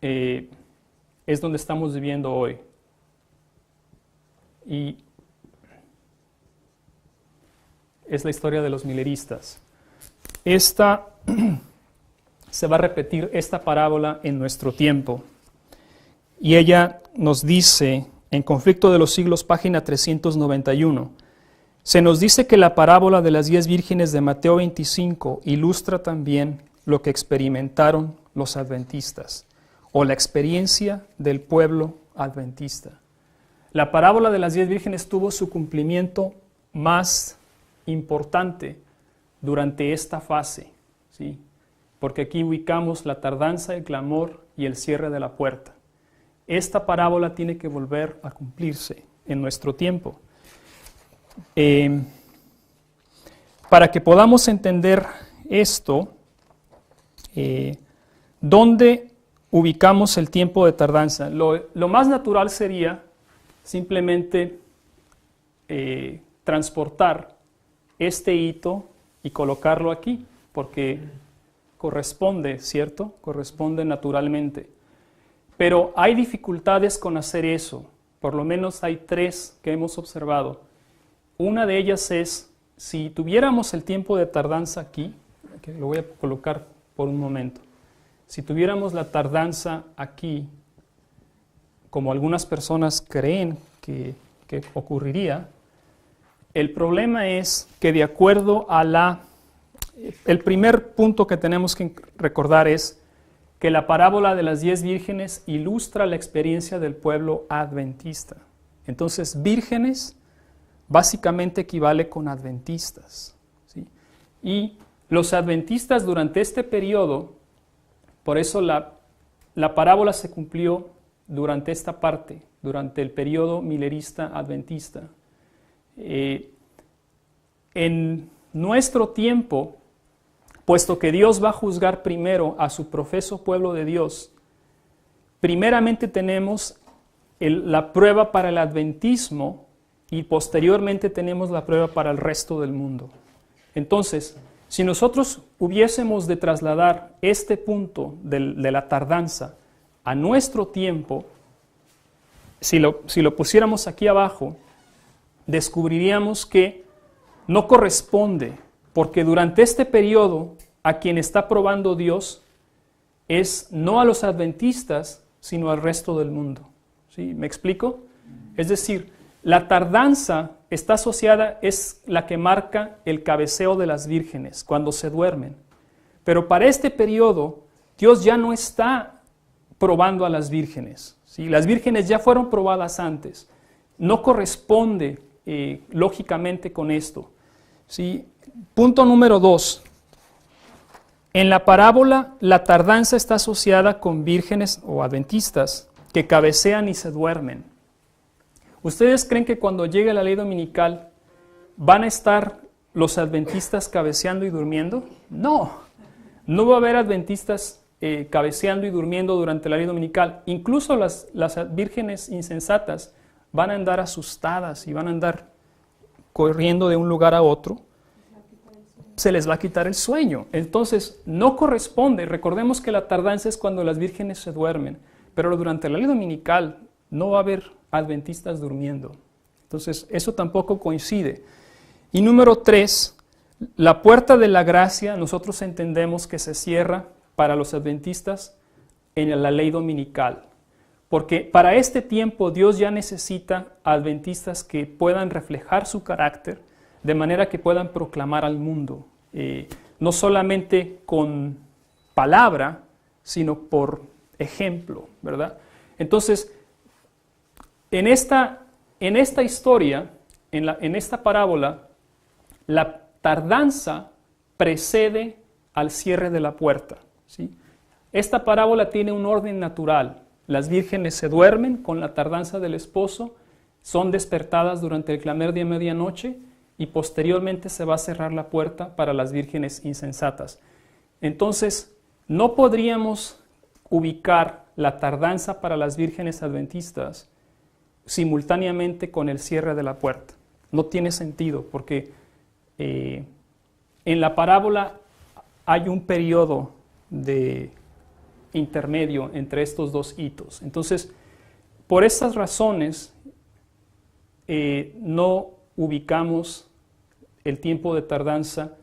Es donde estamos viviendo hoy. Y es la historia de los mileristas. Se va a repetir esta parábola en nuestro tiempo. Y ella nos dice, en Conflicto de los Siglos, página 391, se nos dice que la parábola de las 10 vírgenes de Mateo 25 ilustra también lo que experimentaron los adventistas, o la experiencia del pueblo adventista. La parábola de las 10 vírgenes tuvo su cumplimiento más importante durante esta fase, ¿sí? Porque aquí ubicamos la tardanza, el clamor y el cierre de la puerta. Esta parábola tiene que volver a cumplirse en nuestro tiempo. Para que podamos entender esto, ¿dónde ubicamos el tiempo de tardanza? Lo más natural sería simplemente transportar este hito y colocarlo aquí, porque corresponde, ¿cierto? Corresponde naturalmente. Pero hay dificultades con hacer eso. Por lo menos hay 3 que hemos observado. Una de ellas es, si tuviéramos el tiempo de tardanza aquí, que lo voy a colocar por un momento, si tuviéramos la tardanza aquí, como algunas personas creen que ocurriría, el problema es que de acuerdo a el primer punto que tenemos que recordar es que la parábola de las 10 vírgenes ilustra la experiencia del pueblo adventista. Entonces, vírgenes básicamente equivale con adventistas, ¿sí? Y los adventistas durante este periodo, por eso la parábola se cumplió durante esta parte, durante el periodo milerista adventista. En nuestro tiempo, puesto que Dios va a juzgar primero a su profeso pueblo de Dios, primeramente tenemos la prueba para el adventismo y posteriormente tenemos la prueba para el resto del mundo. Entonces, si nosotros hubiésemos de trasladar este punto de la tardanza a nuestro tiempo, si lo pusiéramos aquí abajo, descubriríamos que no corresponde, porque durante este periodo a quien está probando Dios es no a los adventistas, sino al resto del mundo. ¿Sí? ¿Me explico? Es decir, la tardanza está asociada, es la que marca el cabeceo de las vírgenes cuando se duermen. Pero para este periodo, Dios ya no está probando a las vírgenes. ¿Sí? Las vírgenes ya fueron probadas antes. No corresponde lógicamente con esto. ¿Sí? Punto número 2. En la parábola, la tardanza está asociada con vírgenes o adventistas que cabecean y se duermen. ¿Ustedes creen que cuando llegue la ley dominical van a estar los adventistas cabeceando y durmiendo? No, no va a haber adventistas cabeceando y durmiendo durante la ley dominical. Incluso las vírgenes insensatas van a andar asustadas y van a andar corriendo de un lugar a otro. Se les va a quitar el sueño. Entonces, no corresponde. Recordemos que la tardanza es cuando las vírgenes se duermen, pero durante la ley dominical no va a haber adventistas durmiendo. Entonces, eso tampoco coincide. Y número 3, la puerta de la gracia, nosotros entendemos que se cierra para los adventistas en la ley dominical. Porque para este tiempo Dios ya necesita adventistas que puedan reflejar su carácter, de manera que puedan proclamar al mundo, no solamente con palabra, sino por ejemplo, ¿verdad? Entonces, en esta historia, en esta parábola, la tardanza precede al cierre de la puerta, ¿sí? Esta parábola tiene un orden natural. Las vírgenes se duermen con la tardanza del esposo, son despertadas durante el clamer de medianoche, y posteriormente se va a cerrar la puerta para las vírgenes insensatas. Entonces, no podríamos ubicar la tardanza para las vírgenes adventistas simultáneamente con el cierre de la puerta. No tiene sentido, porque en la parábola hay un periodo de intermedio entre estos dos hitos. Entonces, por estas razones, no ubicamos el tiempo de tardanza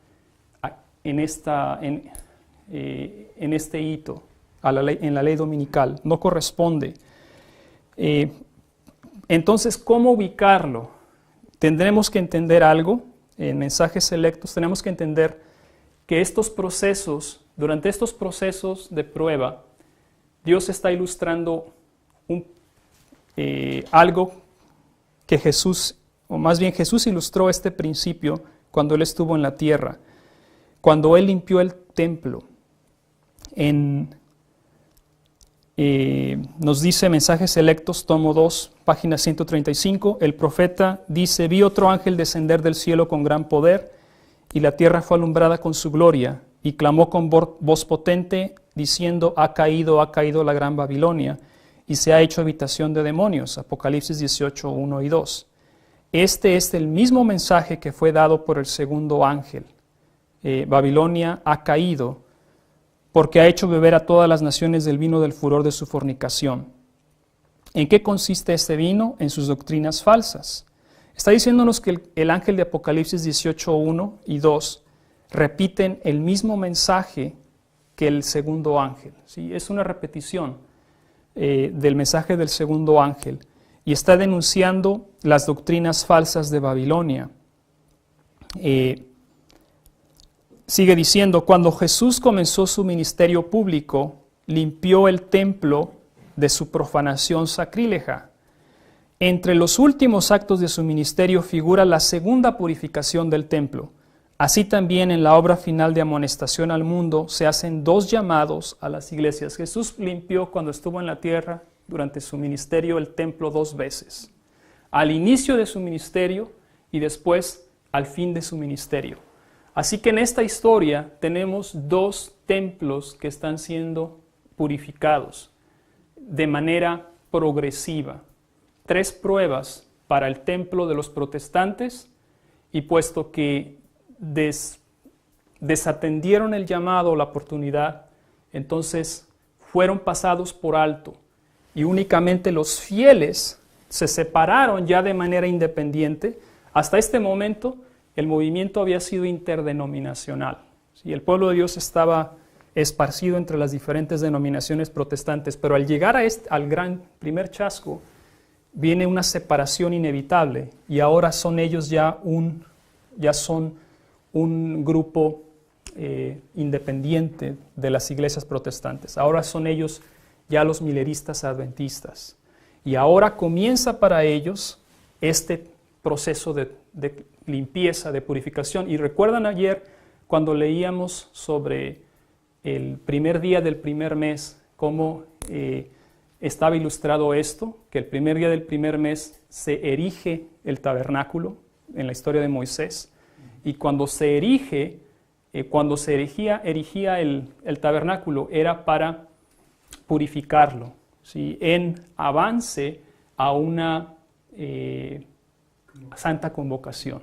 en este hito, en la ley dominical. No corresponde. Entonces, ¿cómo ubicarlo? Tendremos que entender algo. En mensajes selectos tenemos que entender que estos procesos, durante estos procesos de prueba, Dios está ilustrando algo que Jesús, o más bien Jesús ilustró este principio cuando Él estuvo en la tierra, cuando Él limpió el templo. Nos dice Mensajes Selectos, tomo 2, página 135, el profeta dice: vi otro ángel descender del cielo con gran poder, y la tierra fue alumbrada con su gloria, y clamó con voz potente, diciendo: ha caído la gran Babilonia, y se ha hecho habitación de demonios. Apocalipsis 18, 1 y 2. Este es el mismo mensaje que fue dado por el segundo ángel. Babilonia ha caído, porque ha hecho beber a todas las naciones del vino del furor de su fornicación. ¿En qué consiste este vino? En sus doctrinas falsas. Está diciéndonos que el ángel de Apocalipsis 18, 1 y 2 repiten el mismo mensaje que el segundo ángel. ¿Sí? Es una repetición del mensaje del segundo ángel y está denunciando las doctrinas falsas de Babilonia. Sigue diciendo: cuando Jesús comenzó su ministerio público, limpió el templo de su profanación sacrílega. Entre los últimos actos de su ministerio figura la segunda purificación del templo. Así también en la obra final de amonestación al mundo se hacen dos llamados a las iglesias. Jesús limpió cuando estuvo en la tierra durante su ministerio el templo 2 veces. Al inicio de su ministerio y después al fin de su ministerio. Así que en esta historia tenemos dos templos que están siendo purificados de manera progresiva. 3 pruebas para el templo de los protestantes, y puesto que desatendieron el llamado o la oportunidad, entonces fueron pasados por alto y únicamente los fieles se separaron ya de manera independiente. Hasta este momento el movimiento había sido interdenominacional. ¿Sí? El pueblo de Dios estaba esparcido entre las diferentes denominaciones protestantes, pero al llegar al gran primer chasco, viene una separación inevitable y ahora son ellos ya son un grupo independiente de las iglesias protestantes. Ahora son ellos ya los mileristas adventistas. Y ahora comienza para ellos este proceso de limpieza, de purificación. Y recuerdan ayer cuando leíamos sobre el primer día del primer mes, cómo estaba ilustrado esto, que el primer día del primer mes se erige el tabernáculo en la historia de Moisés, y cuando se erigía el tabernáculo era para purificarlo, ¿sí? En avance a una santa convocación.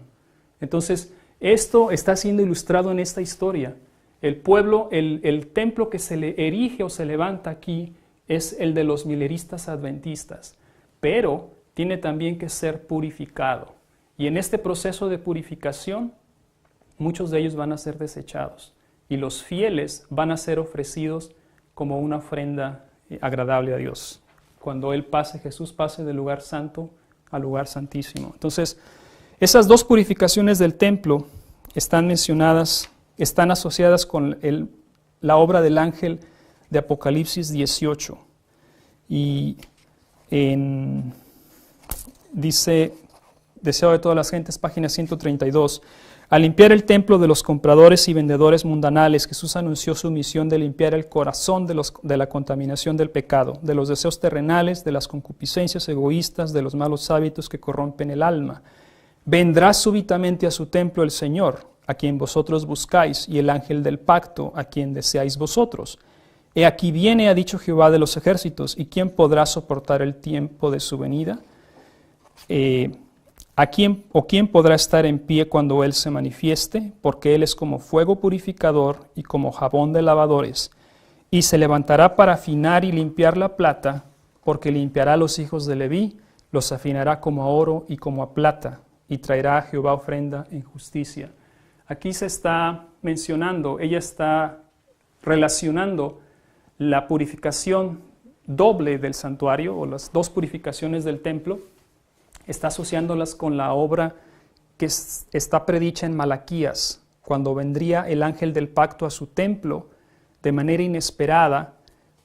Entonces, esto está siendo ilustrado en esta historia. El pueblo, el templo que se le erige o se levanta aquí es el de los mileristas adventistas, pero tiene también que ser purificado. Y en este proceso de purificación, muchos de ellos van a ser desechados y los fieles van a ser ofrecidos como una ofrenda agradable a Dios. Cuando Jesús pase del lugar santo al lugar santísimo. Entonces, esas dos purificaciones del templo están mencionadas, están asociadas con la obra del ángel de Apocalipsis 18. Y dice, Deseo de todas las gentes, página 132, al limpiar el templo de los compradores y vendedores mundanales, Jesús anunció su misión de limpiar el corazón de la contaminación del pecado, de los deseos terrenales, de las concupiscencias egoístas, de los malos hábitos que corrompen el alma. Vendrá súbitamente a su templo el Señor, a quien vosotros buscáis, y el ángel del pacto, a quien deseáis vosotros. He aquí viene, ha dicho Jehová de los ejércitos, ¿y quién podrá soportar el tiempo de su venida? ¿Quién podrá estar en pie cuando Él se manifieste? Porque Él es como fuego purificador y como jabón de lavadores. Y se levantará para afinar y limpiar la plata, porque limpiará a los hijos de Leví, los afinará como a oro y como a plata, y traerá a Jehová ofrenda en justicia. Aquí se está mencionando, ella está relacionando la purificación doble del santuario, o las dos purificaciones del templo, está asociándolas con la obra que está predicha en Malaquías, cuando vendría el ángel del pacto a su templo de manera inesperada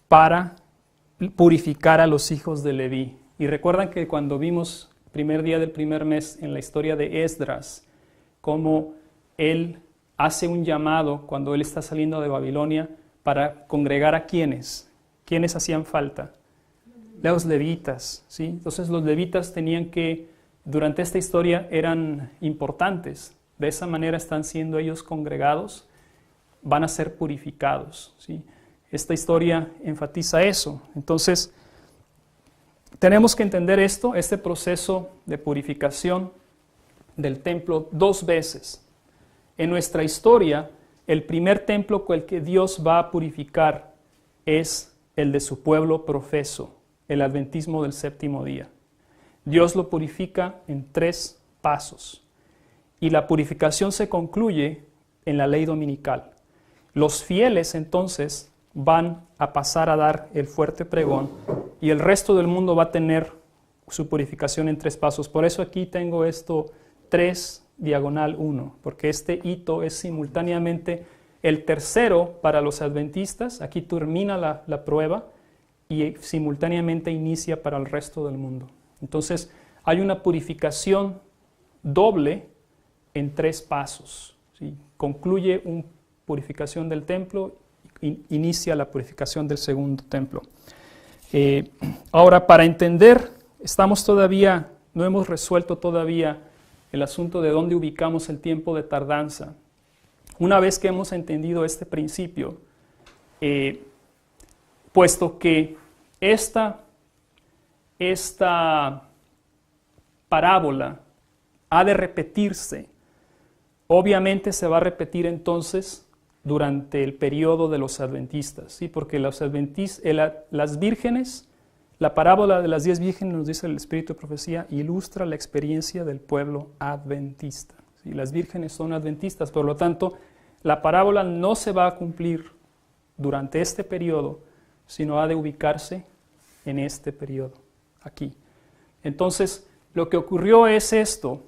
para purificar a los hijos de Leví. Y recuerdan que cuando vimos el primer día del primer mes en la historia de Esdras, cómo él hace un llamado cuando él está saliendo de Babilonia para congregar a quienes hacían falta. Los levitas, ¿sí? Entonces los levitas tenían que, durante esta historia, eran importantes. De esa manera están siendo ellos congregados, van a ser purificados, ¿sí? Esta historia enfatiza eso. Entonces, tenemos que entender este proceso de purificación del templo 2 veces. En nuestra historia, el primer templo con el que Dios va a purificar es el de su pueblo profeso, el adventismo del séptimo día. Dios lo purifica en 3 pasos y la purificación se concluye en la ley dominical. Los fieles entonces van a pasar a dar el fuerte pregón y el resto del mundo va a tener su purificación en 3 pasos. Por eso aquí tengo esto 3/1, porque este hito es simultáneamente el tercero para los adventistas. Aquí termina la prueba y simultáneamente inicia para el resto del mundo. Entonces, hay una purificación doble en 3 pasos, ¿sí? Concluye una purificación del templo, inicia la purificación del segundo templo. Ahora, para entender, no hemos resuelto todavía el asunto de dónde ubicamos el tiempo de tardanza. Una vez que hemos entendido este principio, puesto que esta parábola ha de repetirse, obviamente se va a repetir entonces durante el periodo de los adventistas, ¿sí? Porque las vírgenes, la parábola de las 10 vírgenes, nos dice el Espíritu de Profecía, ilustra la experiencia del pueblo adventista, ¿sí? Las vírgenes son adventistas, por lo tanto, la parábola no se va a cumplir durante este periodo, sino ha de ubicarse en este periodo, aquí. Entonces, lo que ocurrió es esto.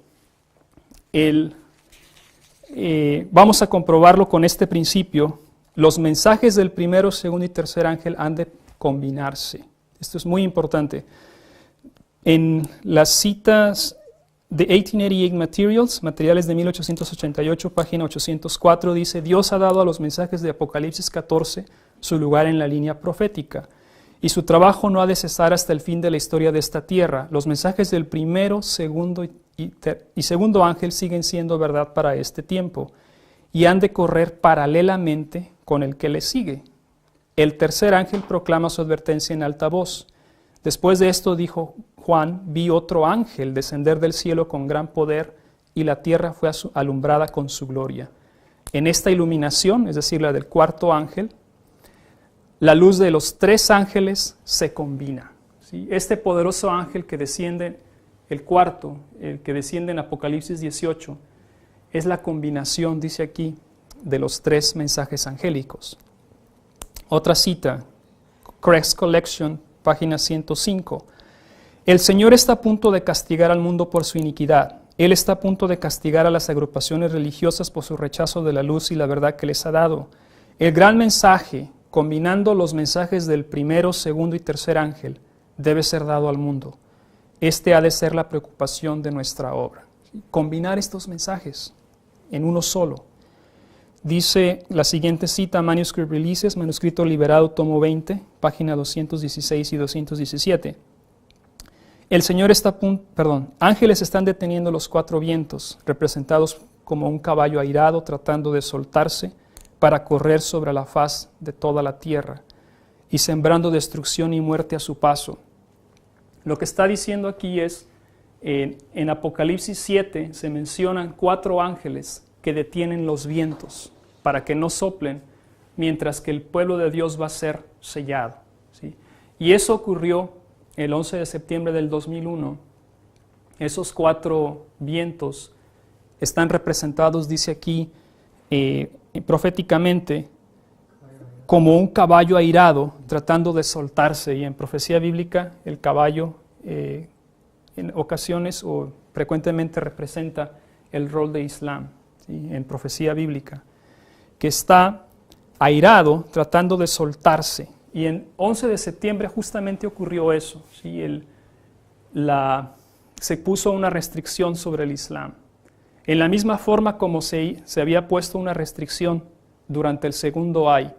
Vamos a comprobarlo con este principio. Los mensajes del primero, segundo y tercer ángel han de combinarse. Esto es muy importante. En las citas de 1888 Materials, materiales de 1888, página 804, dice: Dios ha dado a los mensajes de Apocalipsis 14 su lugar en la línea profética, y su trabajo no ha de cesar hasta el fin de la historia de esta tierra. Los mensajes del primero, segundo y segundo ángel siguen siendo verdad para este tiempo, y han de correr paralelamente con el que le sigue. El tercer ángel proclama su advertencia en alta voz. Después de esto dijo Juan: vi otro ángel descender del cielo con gran poder, y la tierra fue alumbrada con su gloria. En esta iluminación, es decir, la del cuarto ángel, la luz de los tres ángeles se combina, ¿sí? Este poderoso ángel que desciende, el cuarto, el que desciende en Apocalipsis 18, es la combinación, dice aquí, de los tres mensajes angélicos. Otra cita, Craig's Collection, página 105. El Señor está a punto de castigar al mundo por su iniquidad. Él está a punto de castigar a las agrupaciones religiosas por su rechazo de la luz y la verdad que les ha dado. El gran mensaje, combinando los mensajes del primero, segundo y tercer ángel, debe ser dado al mundo. Este ha de ser la preocupación de nuestra obra. Combinar estos mensajes en uno solo. Dice la siguiente cita, Manuscript Releases, manuscrito liberado, tomo 20, página 216 y 217. El Señor ángeles están deteniendo los cuatro vientos, representados como un caballo airado tratando de soltarse para correr sobre la faz de toda la tierra y sembrando destrucción y muerte a su paso. Lo que está diciendo aquí es, en Apocalipsis 7 se mencionan 4 ángeles que detienen los vientos para que no soplen, mientras que el pueblo de Dios va a ser sellado, ¿sí? Y eso ocurrió el 11 de septiembre del 2001. Esos 4 vientos están representados, dice aquí, proféticamente, como un caballo airado tratando de soltarse, y en profecía bíblica el caballo en ocasiones o frecuentemente representa el rol de Islam, ¿sí? En profecía bíblica, que está airado tratando de soltarse. Y en 11 de septiembre justamente ocurrió eso, ¿sí? Se puso una restricción sobre el Islam. En la misma forma como se había puesto una restricción durante el segundo ay,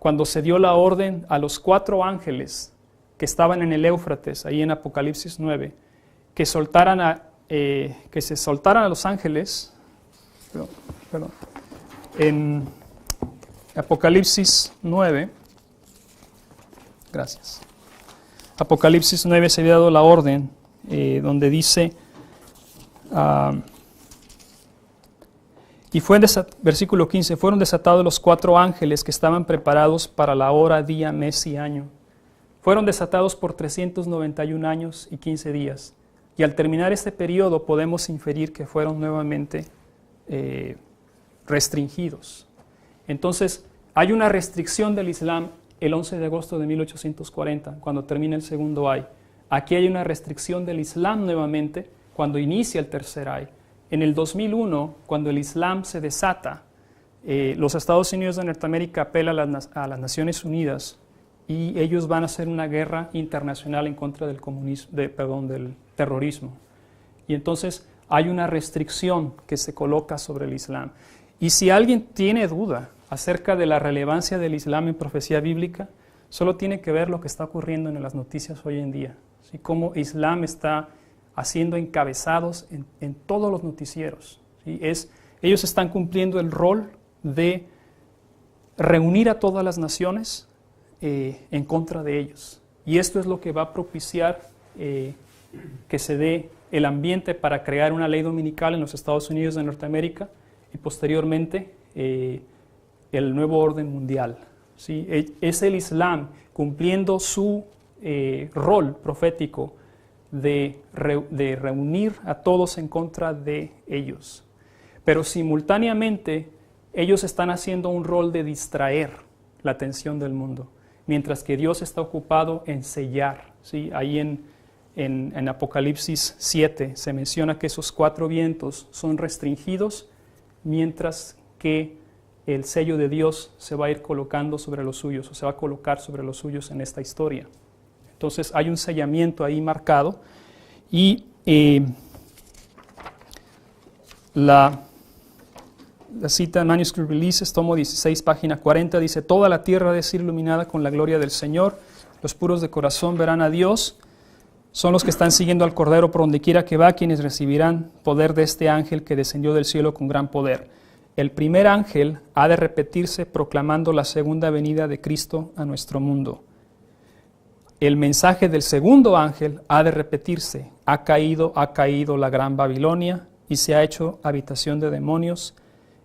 cuando se dio la orden a los 4 ángeles que estaban en el Éufrates, ahí en Apocalipsis 9, que se soltaran a los ángeles, en Apocalipsis 9, gracias. Apocalipsis 9 se había dado la orden donde dice, y fue versículo 15, fueron desatados los 4 ángeles que estaban preparados para la hora, día, mes y año. Fueron desatados por 391 años y 15 días. Y al terminar este periodo podemos inferir que fueron nuevamente restringidos. Entonces, hay una restricción del Islam el 11 de agosto de 1840, cuando termina el segundo ay. Aquí hay una restricción del Islam nuevamente cuando inicia el tercer ay. En el 2001, cuando el Islam se desata, los Estados Unidos de Norteamérica apelan a las Naciones Unidas y ellos van a hacer una guerra internacional en contra del del terrorismo. Y entonces hay una restricción que se coloca sobre el Islam. Y si alguien tiene duda acerca de la relevancia del Islam en profecía bíblica, solo tiene que ver lo que está ocurriendo en las noticias hoy en día, ¿sí? Cómo Islam está haciendo encabezados en todos los noticieros, ¿sí? Ellos están cumpliendo el rol de reunir a todas las naciones en contra de ellos. Y esto es lo que va a propiciar que se dé el ambiente para crear una ley dominical en los Estados Unidos de Norteamérica y posteriormente el nuevo orden mundial. ¿Sí? Es el Islam cumpliendo su rol profético de reunir a todos en contra de ellos. Pero simultáneamente ellos están haciendo un rol de distraer la atención del mundo, mientras que Dios está ocupado en sellar. ¿Sí? Ahí en Apocalipsis 7 se menciona que esos 4 vientos son restringidos, mientras que el sello de Dios se va a ir colocando sobre los suyos, o se va a colocar sobre los suyos en esta historia. Entonces hay un sellamiento ahí marcado, y la cita en Manuscript Releases, tomo 16, página 40, dice: toda la tierra ha de ser iluminada con la gloria del Señor, los puros de corazón verán a Dios, son los que están siguiendo al Cordero por donde quiera que va, quienes recibirán poder de este ángel que descendió del cielo con gran poder. El primer ángel ha de repetirse proclamando la segunda venida de Cristo a nuestro mundo. El mensaje del segundo ángel ha de repetirse: ha caído la gran Babilonia y se ha hecho habitación de demonios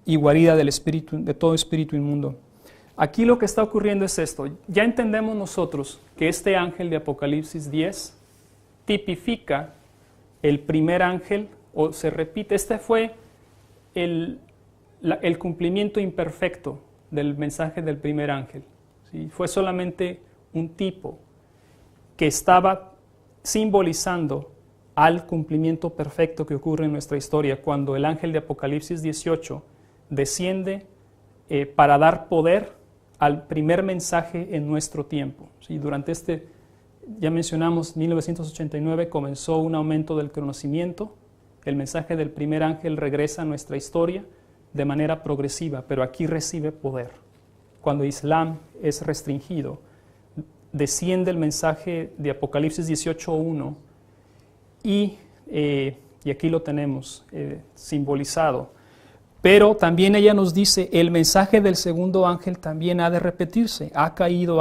y guarida del espíritu, de todo espíritu inmundo. Aquí lo que está ocurriendo es esto. Ya entendemos nosotros que este ángel de Apocalipsis 10 tipifica el primer ángel, o se repite. Este fue el cumplimiento imperfecto del mensaje del primer ángel. ¿Sí? Fue solamente un tipo que estaba simbolizando al cumplimiento perfecto que ocurre en nuestra historia, cuando el ángel de Apocalipsis 18 desciende para dar poder al primer mensaje en nuestro tiempo. ¿Sí? Durante ya mencionamos, 1989 comenzó un aumento del conocimiento. El mensaje del primer ángel regresa a nuestra historia de manera progresiva, pero aquí recibe poder. Cuando Islam es restringido, desciende el mensaje de Apocalipsis 18:1 y aquí lo tenemos simbolizado. Pero también ella nos dice, el mensaje del segundo ángel también ha de repetirse. Ha caído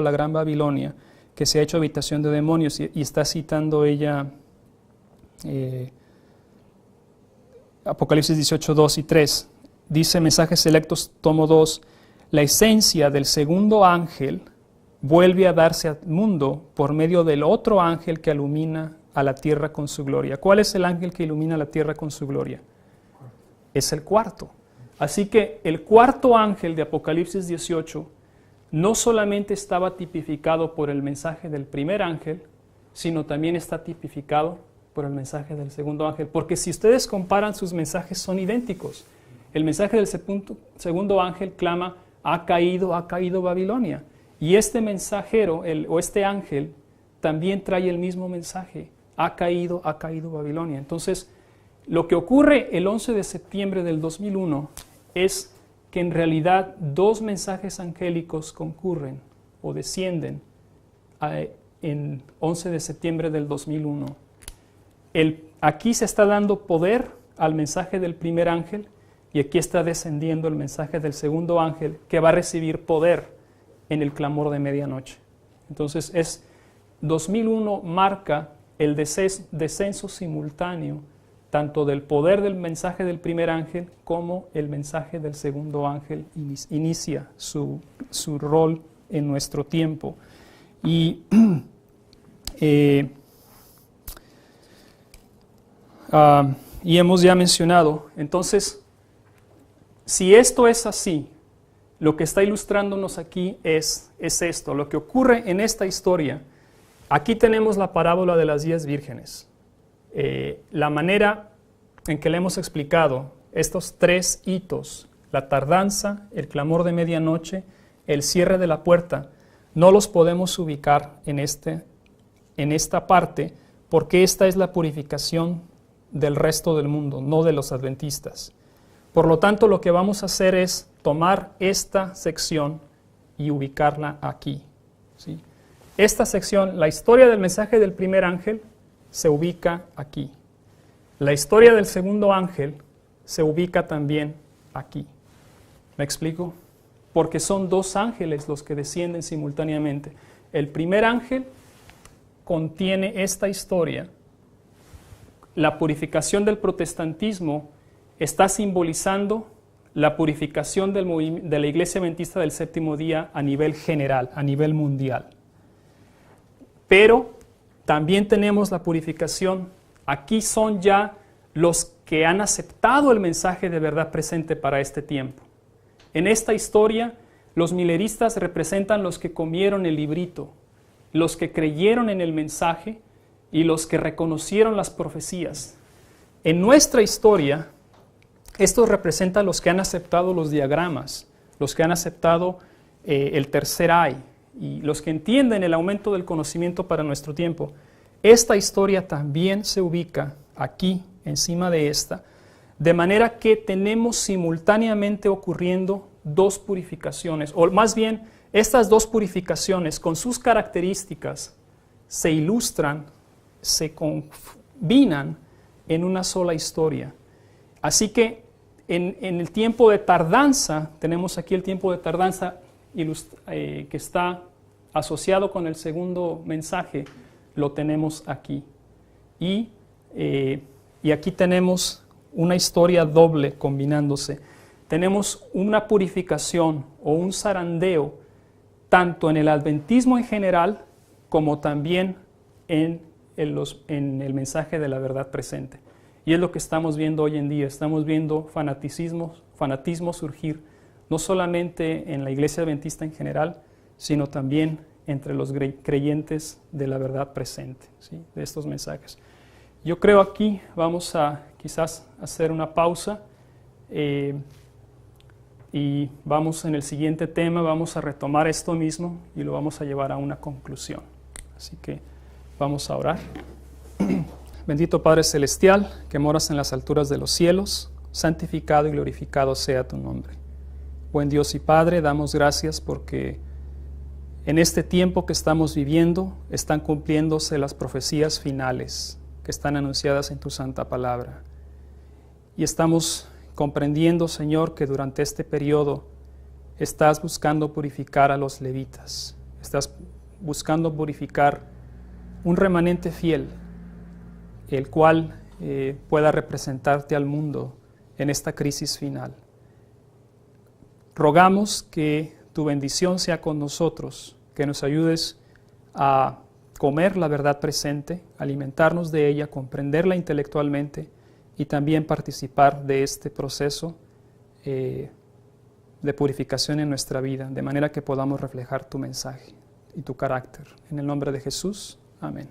la gran Babilonia, que se ha hecho habitación de demonios. Y está citando ella Apocalipsis 18, 2 y 3. Dice Mensajes Selectos, tomo 2, la esencia del segundo ángel vuelve a darse al mundo por medio del otro ángel que ilumina a la tierra con su gloria. ¿Cuál es el ángel que ilumina la tierra con su gloria? Es el cuarto. Así que el cuarto ángel de Apocalipsis 18 no solamente estaba tipificado por el mensaje del primer ángel, sino también está tipificado por el mensaje del segundo ángel. Porque si ustedes comparan, sus mensajes son idénticos. El mensaje del segundo ángel clama, ha caído Babilonia. Y este mensajero, este ángel, también trae el mismo mensaje, ha caído Babilonia. Entonces, lo que ocurre el 11 de septiembre del 2001 es que en realidad 2 mensajes angélicos concurren o descienden en 11 de septiembre del 2001. Aquí se está dando poder al mensaje del primer ángel y aquí está descendiendo el mensaje del segundo ángel, que va a recibir poder en el clamor de medianoche. Entonces 2001 marca el descenso simultáneo tanto del poder del mensaje del primer ángel como el mensaje del segundo ángel inicia su rol en nuestro tiempo. Y hemos ya mencionado, entonces, si esto es así, lo que está ilustrándonos aquí es esto, lo que ocurre en esta historia. Aquí tenemos la parábola de las 10 vírgenes. La manera en que le hemos explicado estos 3 hitos, la tardanza, el clamor de medianoche, el cierre de la puerta, no los podemos ubicar en esta parte, porque esta es la purificación del resto del mundo, no de los adventistas. Por lo tanto, lo que vamos a hacer es tomar esta sección y ubicarla aquí. ¿Sí? Esta sección, la historia del mensaje del primer ángel, se ubica aquí. La historia del segundo ángel se ubica también aquí. ¿Me explico? Porque son dos ángeles los que descienden simultáneamente. El primer ángel contiene esta historia. La purificación del protestantismo está simbolizando la purificación de la Iglesia Adventista del Séptimo Día a nivel general, a nivel mundial. Pero también tenemos la purificación. Aquí son ya los que han aceptado el mensaje de verdad presente para este tiempo. En esta historia, los mileristas representan los que comieron el librito, los que creyeron en el mensaje y los que reconocieron las profecías. En nuestra historia, estos representan los que han aceptado los diagramas, los que han aceptado el tercer ay y los que entienden el aumento del conocimiento para nuestro tiempo. Esta historia también se ubica aquí, encima de esta, de manera que tenemos simultáneamente ocurriendo dos purificaciones, o más bien, estas dos purificaciones con sus características se ilustran, se combinan en una sola historia. Así que en el tiempo de tardanza, tenemos aquí el tiempo de tardanza que está asociado con el segundo mensaje, lo tenemos aquí. Y aquí tenemos una historia doble combinándose. Tenemos una purificación o un zarandeo, tanto en el adventismo en general, como también en el mensaje de la verdad presente. Y es lo que estamos viendo hoy en día. Estamos viendo fanatismo surgir, no solamente en la Iglesia Adventista en general, sino también entre los creyentes de la verdad presente, ¿sí? De estos mensajes. Yo creo aquí vamos a quizás hacer una pausa y vamos en el siguiente tema, vamos a retomar esto mismo y lo vamos a llevar a una conclusión. Así que vamos a orar. Bendito Padre Celestial, que moras en las alturas de los cielos, santificado y glorificado sea tu nombre. Buen Dios y Padre, damos gracias porque en este tiempo que estamos viviendo están cumpliéndose las profecías finales que están anunciadas en tu santa palabra. Y estamos comprendiendo, Señor, que durante este periodo estás buscando purificar a los levitas. Estás buscando purificar un remanente fiel, el cual pueda representarte al mundo en esta crisis final. Rogamos que tu bendición sea con nosotros, que nos ayudes a comer la verdad presente, alimentarnos de ella, comprenderla intelectualmente y también participar de este proceso de purificación en nuestra vida, de manera que podamos reflejar tu mensaje y tu carácter. En el nombre de Jesús, amén.